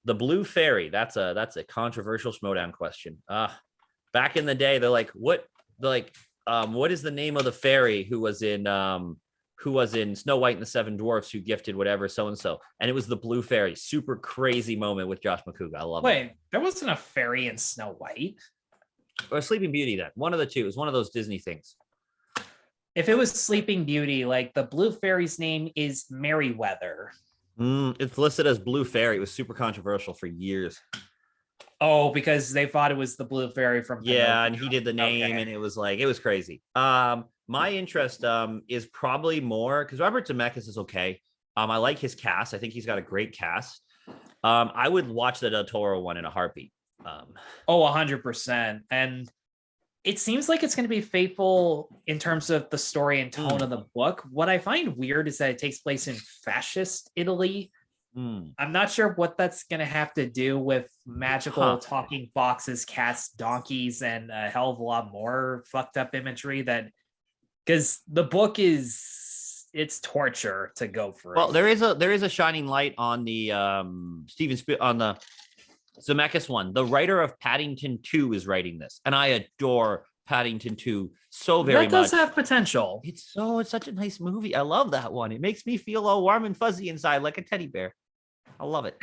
The Blue Fairy, that's a controversial Schmodown question. Back in the day, they're like, what is the name of the fairy who was in Snow White and the Seven Dwarfs, who gifted whatever so-and-so? And it was the Blue Fairy. Super crazy moment with Josh McCouga. I love it. Wait, there wasn't a fairy in Snow White? Or Sleeping Beauty then. One of the two. It was one of those Disney things. If it was Sleeping Beauty, like, the Blue Fairy's name is Merryweather. It's listed as Blue Fairy. It was super controversial for years. Oh, because they thought it was the Blue Fairy from Pinocchio. Yeah, and he did the name, and it was crazy. My interest is probably more because Robert Zemeckis is okay. I like his cast. I think he's got a great cast. I would watch the Del Toro one in a heartbeat. 100%. And it seems like it's going to be faithful in terms of the story and tone of the book. What I find weird is that it takes place in fascist Italy. I'm not sure what that's going to have to do with magical talking foxes, cats, donkeys, and a hell of a lot more fucked up imagery because the book it's torture to go through. Well, there is a shining light on the on the Zemeckis one. The writer of Paddington 2 is writing this, and I adore Paddington 2 so very much. That does have potential. It's such a nice movie. I love that one. It makes me feel all warm and fuzzy inside like a teddy bear. I love it.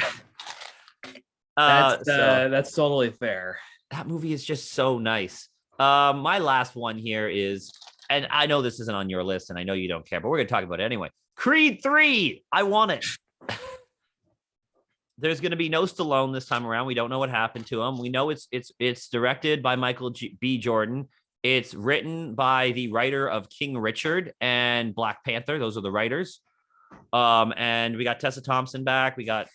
That's totally fair. That movie is just so nice. My last one here is, and I know this isn't on your list, and I know you don't care, but we're going to talk about it anyway. Creed 3. I want it. There's going to be no Stallone this time around. We don't know what happened to him. We know it's directed by Michael B. Jordan. It's written by the writer of King Richard and Black Panther. Those are the writers. And we got Tessa Thompson back. We got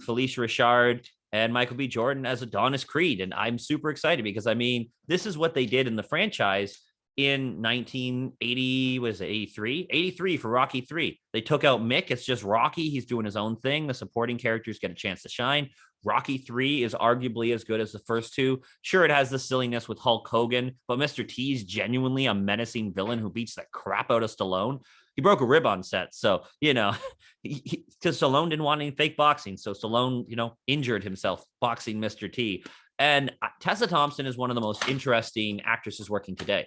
Felicia Richard and Michael B. Jordan as Adonis Creed. And I'm super excited because, I mean, this is what they did in the franchise in 1980, was it 83? 83 for Rocky 3. They took out Mick. It's just Rocky. He's doing his own thing. The supporting characters get a chance to shine. Rocky 3 is arguably as good as the first two. Sure, it has the silliness with Hulk Hogan, but Mr. T is genuinely a menacing villain who beats the crap out of Stallone. He broke a rib on set. So, because Stallone didn't want any fake boxing. So Stallone, injured himself boxing Mr. T. And Tessa Thompson is one of the most interesting actresses working today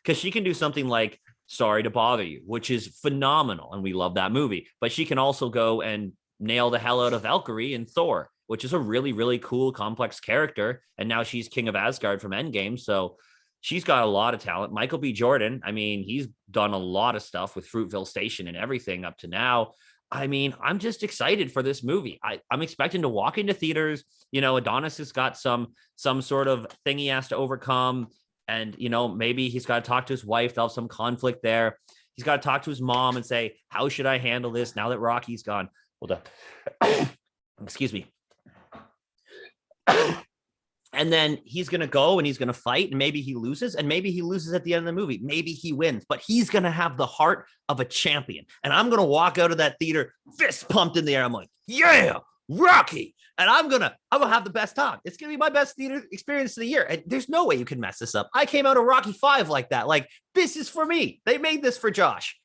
because she can do something like Sorry to Bother You, which is phenomenal. And we love that movie. But she can also go and nail the hell out of Valkyrie in Thor, which is a really, really cool, complex character. And now she's King of Asgard from Endgame. So she's got a lot of talent. Michael B. Jordan, I mean, he's done a lot of stuff with Fruitville Station and everything up to now. I mean, I'm just excited for this movie. I'm expecting to walk into theaters. Adonis has got some sort of thing he has to overcome. And, maybe he's got to talk to his wife. They'll have some conflict there. He's got to talk to his mom and say, how should I handle this now that Rocky's gone? Hold on. Excuse me. And then he's going to go and he's going to fight, and maybe he loses, and maybe he loses at the end of the movie. Maybe he wins, but he's going to have the heart of a champion. And I'm going to walk out of that theater, fist pumped in the air. I'm like, yeah, Rocky. And I'm going to have the best time. It's going to be my best theater experience of the year. And there's no way you can mess this up. I came out of Rocky 5 like that. Like, this is for me. They made this for Josh.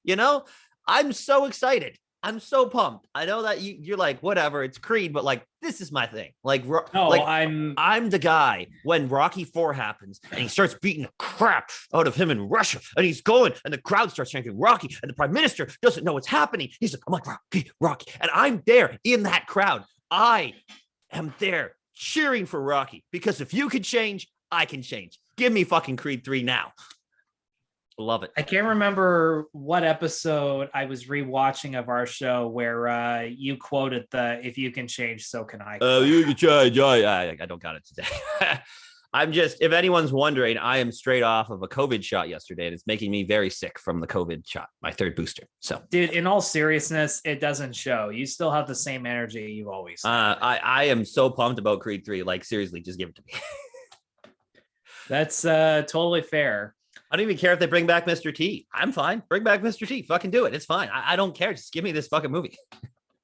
I'm so excited. I'm so pumped. I know that you're like, whatever, it's Creed, but like, this is my thing. I'm the guy when Rocky 4 happens and he starts beating the crap out of him in Russia, and he's going and the crowd starts chanting Rocky, and the prime minister doesn't know what's happening. He's like, I'm like, Rocky, Rocky. And I'm there in that crowd. I am there cheering for Rocky because if you can change, I can change. Give me fucking Creed 3 now. Love it. I can't remember what episode I was rewatching of our show where you quoted the "If you can change, so can I." You can change. I don't got it today. I'm just, if anyone's wondering, I am straight off of a COVID shot yesterday, and it's making me very sick from the COVID shot, my third booster. So, dude, in all seriousness, it doesn't show. You still have the same energy you've always had. I am so pumped about Creed 3. Like, seriously, just give it to me. That's totally fair. I don't even care if they bring back Mr. T. I'm fine. Bring back Mr. T. Fucking do it. It's fine. I don't care. Just give me this fucking movie.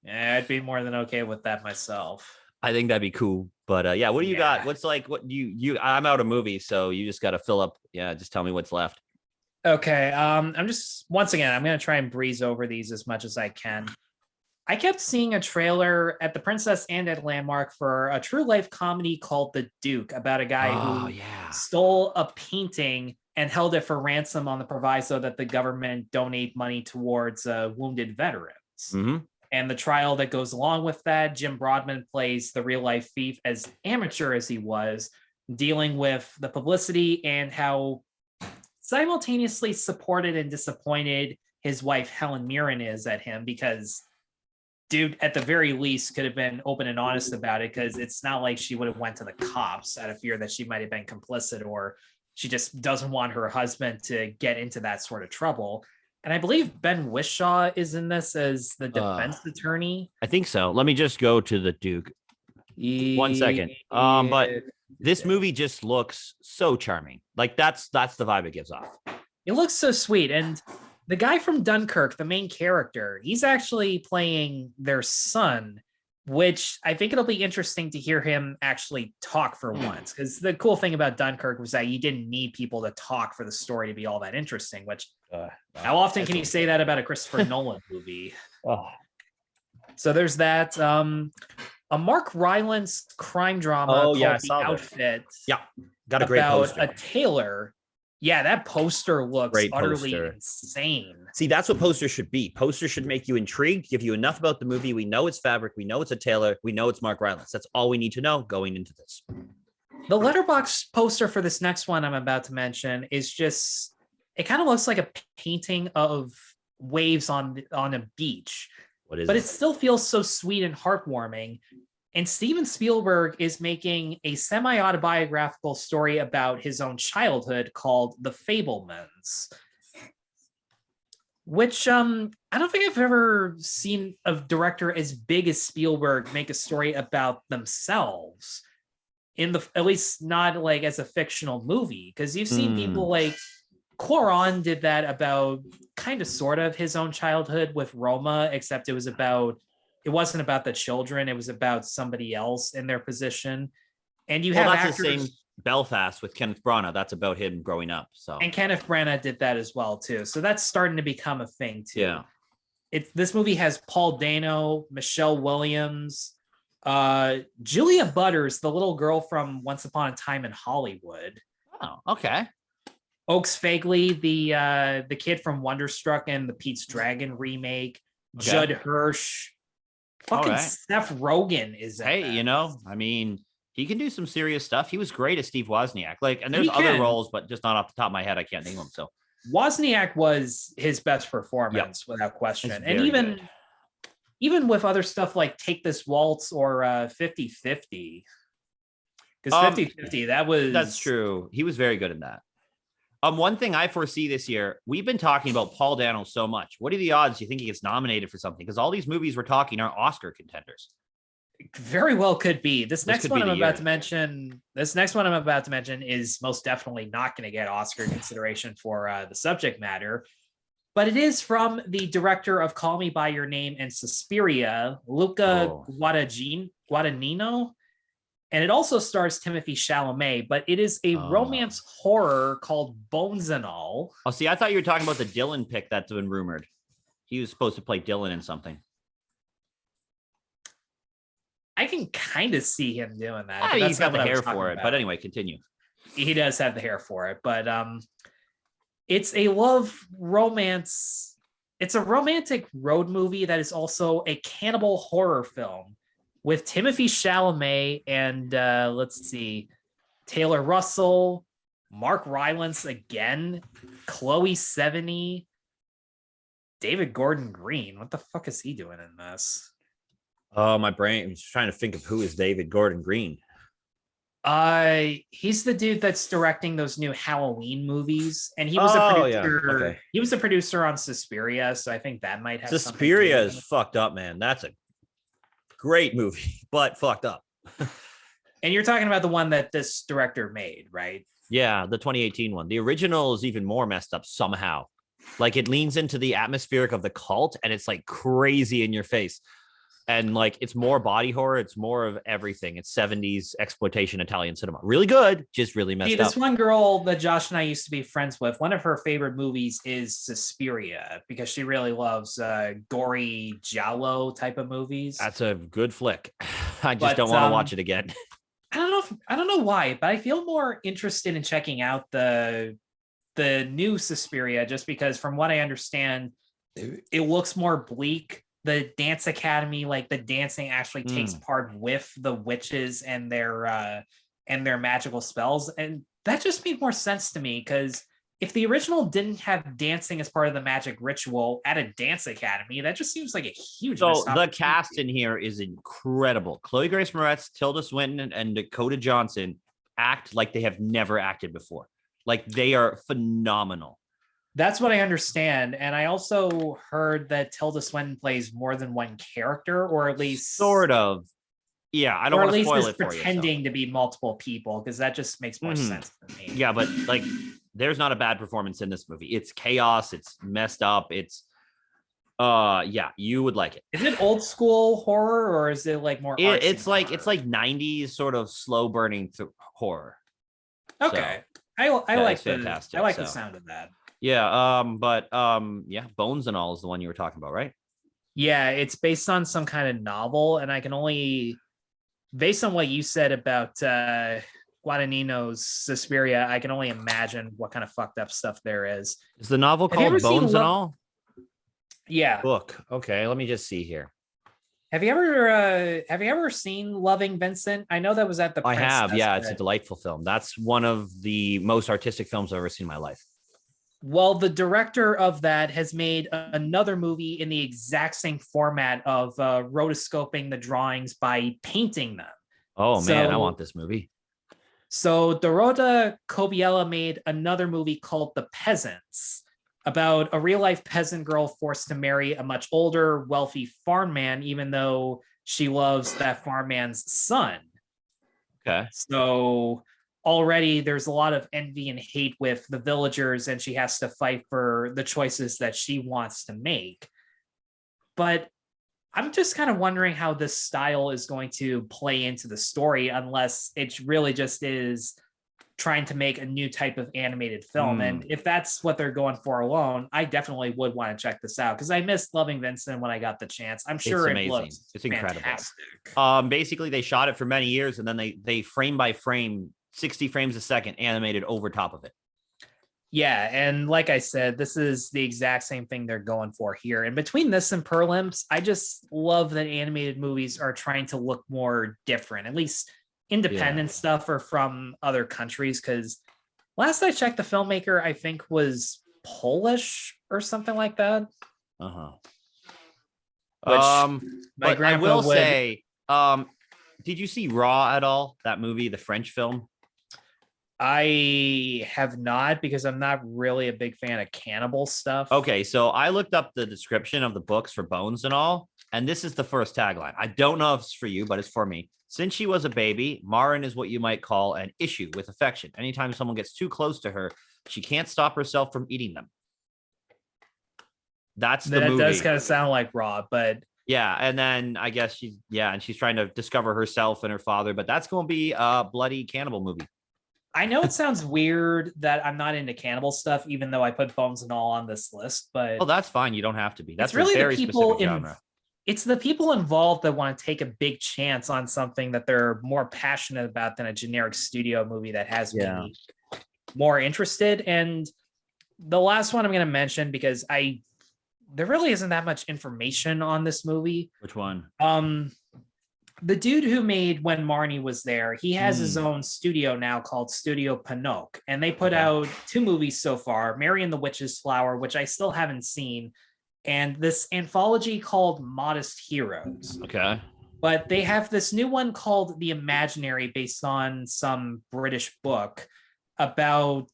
Yeah, I'd be more than okay with that myself. I think that'd be cool. But yeah, what do you got? What's like, what you I'm out of movies, so you just got to fill up. Yeah, just tell me what's left. Okay. I'm just, once again, I'm going to try and breeze over these as much as I can. I kept seeing a trailer at the Princess and at Landmark for a true life comedy called The Duke about a guy who stole a painting and held it for ransom on the proviso that the government donate money towards wounded veterans. Mm-hmm. And the trial that goes along with that, Jim Broadman plays the real life thief, as amateur as he was, dealing with the publicity and how simultaneously supported and disappointed his wife Helen Mirren is at him, because dude, at the very least, could have been open and honest about it, because it's not like she would have went to the cops out of fear that she might have been complicit, or she just doesn't want her husband to get into that sort of trouble. And I believe Ben Whishaw is in this as the defense attorney. I think so. Let me just go to The Duke. 1 second. But this movie just looks so charming. Like that's the vibe it gives off. It looks so sweet. And the guy from Dunkirk, the main character, he's actually playing their son, which I think it'll be interesting to hear him actually talk for once. Because the cool thing about Dunkirk was that you didn't need people to talk for the story to be all that interesting, which how often can you say that about a Christopher Nolan movie? So there's that. A Mark Rylance crime drama called The Outfit. Yeah, got a great poster. A tailor. Yeah, that poster looks utterly insane. See, that's what posters should be. Posters should make you intrigued, give you enough about the movie. We know it's fabric. We know it's a tailor. We know it's Mark Rylance. That's all we need to know going into this. The letterbox poster for this next one I'm about to mention is just, it kind of looks like a painting of waves on a beach. But it still feels so sweet and heartwarming. And Steven Spielberg is making a semi-autobiographical story about his own childhood called The Fabelmans, which I don't think I've ever seen a director as big as Spielberg make a story about themselves, at least not like as a fictional movie, because you've seen people like Cuarón did that about kind of sort of his own childhood with Roma, except it wasn't about the children, it was about somebody else in their position. And you have that's the same Belfast with Kenneth Branagh. That's about him growing up. So, and Kenneth Branagh did that as well too. So that's starting to become a thing too. Yeah. This movie has Paul Dano, Michelle Williams, Julia Butters, the little girl from Once Upon a Time in Hollywood. Oh, okay. Oaks Fagley, the kid from Wonderstruck and the Pete's Dragon remake. Okay. Judd Hirsch. Fucking Seth Rogen is Hey, that. You know, I mean, he can do some serious stuff. He was great as Steve Wozniak. Like, and there's other roles, but just not off the top of my head, I can't name them. So Wozniak was his best performance without question. And even with other stuff like Take This Waltz or 50-50. Because 50-50, that's true. He was very good in that. One thing I foresee this year, we've been talking about Paul Dano so much. What are the odds you think he gets nominated for something? Because all these movies we're talking are Oscar contenders. Very well could be. This next one I'm about to mention is most definitely not going to get Oscar consideration for the subject matter. But it is from the director of Call Me By Your Name and Suspiria, Luca Guadagnino. And it also stars Timothy Chalamet, but it is a romance horror called Bones and All. Oh, see, I thought you were talking about the Dylan pick that's been rumored. He was supposed to play Dylan in something. I can kind of see him doing that. Yeah, he's got the hair for it. But anyway, continue. He does have the hair for it. But it's a love romance. It's a romantic road movie that is also a cannibal horror film, with Timothy Chalamet and let's see, Taylor Russell, Mark Rylance again, Chloe Sevigny, David Gordon Green. What the fuck is he doing in this? Oh, my brain. I'm just trying to think of who is David Gordon Green. He's the dude that's directing those new Halloween movies, and he was a producer. Yeah. Okay. He was a producer on Suspiria, so I think that might have. Suspiria is fucked up, man. That's a great movie, but fucked up. And you're talking about the one that this director made, right? Yeah, the 2018 one. The original is even more messed up somehow. Like it leans into the atmospheric of the cult, and it's like crazy in your face. And like it's more body horror, it's more of everything. It's 70s exploitation Italian cinema. Really good, just really messed up. This one girl that Josh and I used to be friends with, one of her favorite movies is Suspiria because she really loves gory giallo type of movies. That's a good flick. I just don't want to watch it again. I don't know why, but I feel more interested in checking out the new Suspiria just because from what I understand, it looks more bleak. The dance academy, like the dancing actually takes part with the witches and their magical spells. And that just made more sense to me because if the original didn't have dancing as part of the magic ritual at a dance academy, that just seems like a huge. So the cast in here is incredible. Chloe Grace Moretz, Tilda Swinton, and Dakota Johnson act like they have never acted before. Like they are phenomenal. That's what I understand. And I also heard that Tilda Swinton plays more than one character, or at least sort of. Yeah, I don't want to spoil it for you. Pretending to be multiple people, because that just makes more sense to me. Yeah, but like there's not a bad performance in this movie. It's chaos, it's messed up, it's yeah, you would like it. Is it old school horror or is it like more it's like 90s sort of slow burning horror. Okay. So, I like fantastic. I like the sound of that. Yeah, yeah, Bones and All is the one you were talking about, right? Yeah, it's based on some kind of novel, and I can only, based on what you said about Guadagnino's Suspiria, I can only imagine what kind of fucked up stuff there is. Is the novel called Bones and All? Yeah. Book. Okay, let me just see here. Have you ever seen Loving Vincent? I know that was at the I have, yeah, it's a delightful film. That's one of the most artistic films I've ever seen in my life. Well, the director of that has made another movie in the exact same format of rotoscoping the drawings by painting them. Oh, man, I want this movie. So Dorota Kobiela made another movie called The Peasants, about a real-life peasant girl forced to marry a much older, wealthy farm man, even though she loves that farm man's son. Okay. So already there's a lot of envy and hate with the villagers, and she has to fight for the choices that she wants to make. But I'm just kind of wondering how this style is going to play into the story, unless it really just is trying to make a new type of animated film. And if that's what they're going for alone, I definitely would want to check this out because I missed Loving Vincent when I got the chance. I'm sure it's amazing. It's incredible. Fantastic. Basically they shot it for many years and then they frame by frame 60 frames a second animated over top of it. Yeah, and like I said, this is the exact same thing they're going for here. And between this and Pearl Imps, I just love that animated movies are trying to look more different, at least independent stuff or from other countries. Because last I checked, the filmmaker, I think, was Polish or something like that. Uh-huh. My grandpa I will say, did you see Raw at all? That movie, the French film? I have not, because I'm not really a big fan of cannibal stuff. Okay, so I looked up the description of the books for Bones and All, and this is the first tagline. I don't know if it's for you, but it's for me. Since she was a baby, Marin is what you might call an issue with affection. Anytime someone gets too close to her, she can't stop herself from eating them. That's the movie. That does kind of sound like Raw, but yeah. And then I guess she's trying to discover herself and her father, but that's going to be a bloody cannibal movie. I know it sounds weird that I'm not into cannibal stuff, even though I put Bones and All on this list, but oh, that's fine. You don't have to be. That's really a very specific genre. It's the people involved that want to take a big chance on something that they're more passionate about than a generic studio movie that has me more interested. And the last one I'm going to mention, because there really isn't that much information on this movie. Which one? The dude who made When Marnie Was There, he has his Hmm. own studio now called Studio Pinocchio, and they put Okay. out 2 movies so far: Mary and the Witch's Flower, which I still haven't seen, and this anthology called Modest Heroes. Okay. But they have this new one called The Imaginary, based on some British book about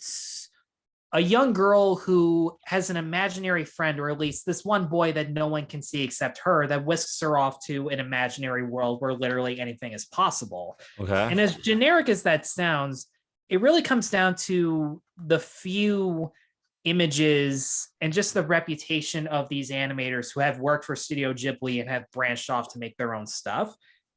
a young girl who has an imaginary friend, or at least this one boy that no one can see except her, that whisks her off to an imaginary world where literally anything is possible. Okay. And as generic as that sounds, it really comes down to the few images and just the reputation of these animators who have worked for Studio Ghibli and have branched off to make their own stuff.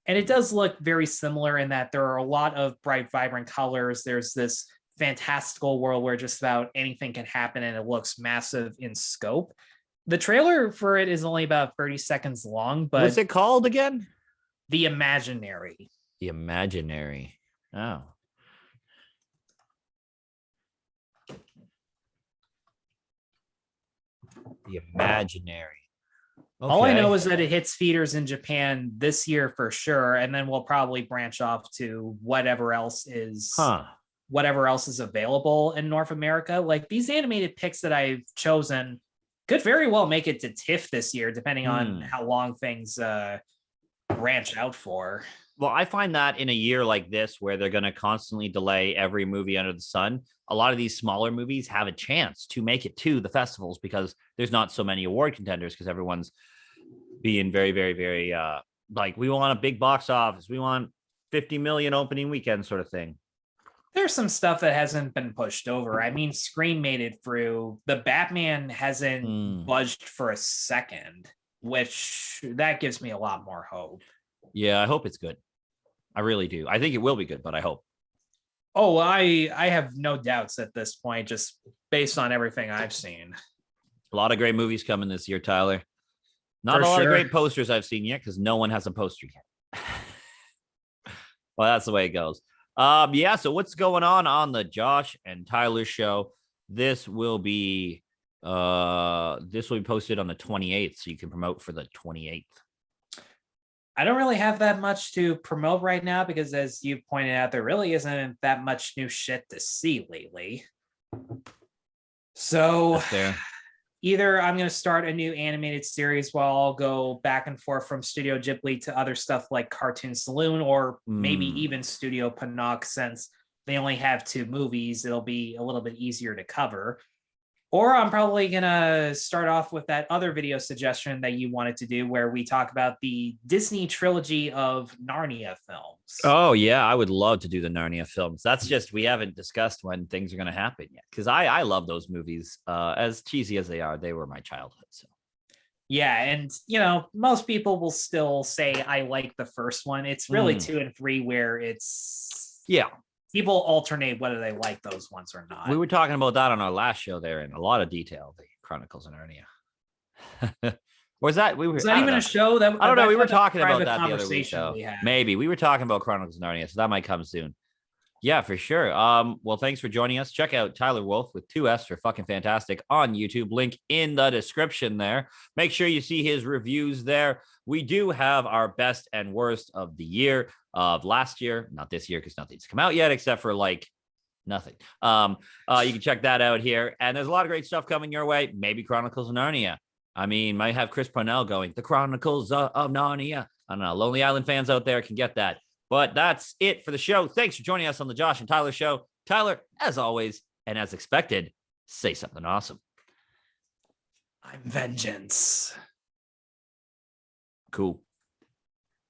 And it does look very similar in that there are a lot of bright, vibrant colors. There's this fantastical world where just about anything can happen and it looks massive in scope. The trailer for it is only about 30 seconds long, but What's it called again? The Imaginary. The Imaginary. Oh. The Imaginary. Okay. All I know is that it hits theaters in Japan this year for sure, and then we'll probably branch off to whatever else is available in North America. Like these animated picks that I've chosen could very well make it to TIFF this year, depending on how long things branch out for. Well, I find that in a year like this, where they're going to constantly delay every movie under the sun, a lot of these smaller movies have a chance to make it to the festivals because there's not so many award contenders because everyone's being very, very, very like, we want a big box office. We want 50 million opening weekend sort of thing. There's some stuff that hasn't been pushed over. I mean, Scream made it through. The Batman hasn't budged for a second, which that gives me a lot more hope. Yeah, I hope it's good. I really do. I think it will be good, but I hope. Oh, I have no doubts at this point, just based on everything I've seen. A lot of great movies coming this year, Tyler. Not For a lot sure. of great posters I've seen yet because no one has a poster yet. Well, that's the way it goes. Yeah, so what's going on the Josh and Tyler show? This will be posted on the 28th, so you can promote for the 28th. I don't really have that much to promote right now because, as you pointed out, there really isn't that much new shit to see lately. So That's fair. Either I'm going to start a new animated series while I'll go back and forth from Studio Ghibli to other stuff like Cartoon Saloon, or maybe even Studio Pinocchio, since they only have 2 movies. It'll be a little bit easier to cover. Or I'm probably going to start off with that other video suggestion that you wanted to do, where we talk about the Disney trilogy of Narnia films. Oh, yeah. I would love to do the Narnia films. That's just, we haven't discussed when things are going to happen yet. Because I love those movies. As cheesy as they are, they were my childhood. So. Yeah. And, most people will still say I like the first one. It's really 2 and 3 where it's... Yeah. People alternate whether they like those ones or not. We were talking about that on our last show there in a lot of detail, the Chronicles of Narnia. Was that we were? Is that even a show that I don't know? We were talking about that the other week. So maybe we were talking about Chronicles of Narnia, so that might come soon. Yeah, for sure. Well, thanks for joining us. Check out Tyler Wolf with 2S for fucking fantastic on YouTube. Link in the description there. Make sure you see his reviews there. We do have our best and worst of the year of last year, not this year because nothing's come out yet except for like nothing. You can check that out here. And there's a lot of great stuff coming your way. Maybe Chronicles of Narnia. I mean, might have Chris Parnell going, The Chronicles of Narnia. I don't know. Lonely Island fans out there can get that. But that's it for the show. Thanks for joining us on the Josh and Tyler show. Tyler, as always, and as expected, say something awesome. I'm vengeance. Cool.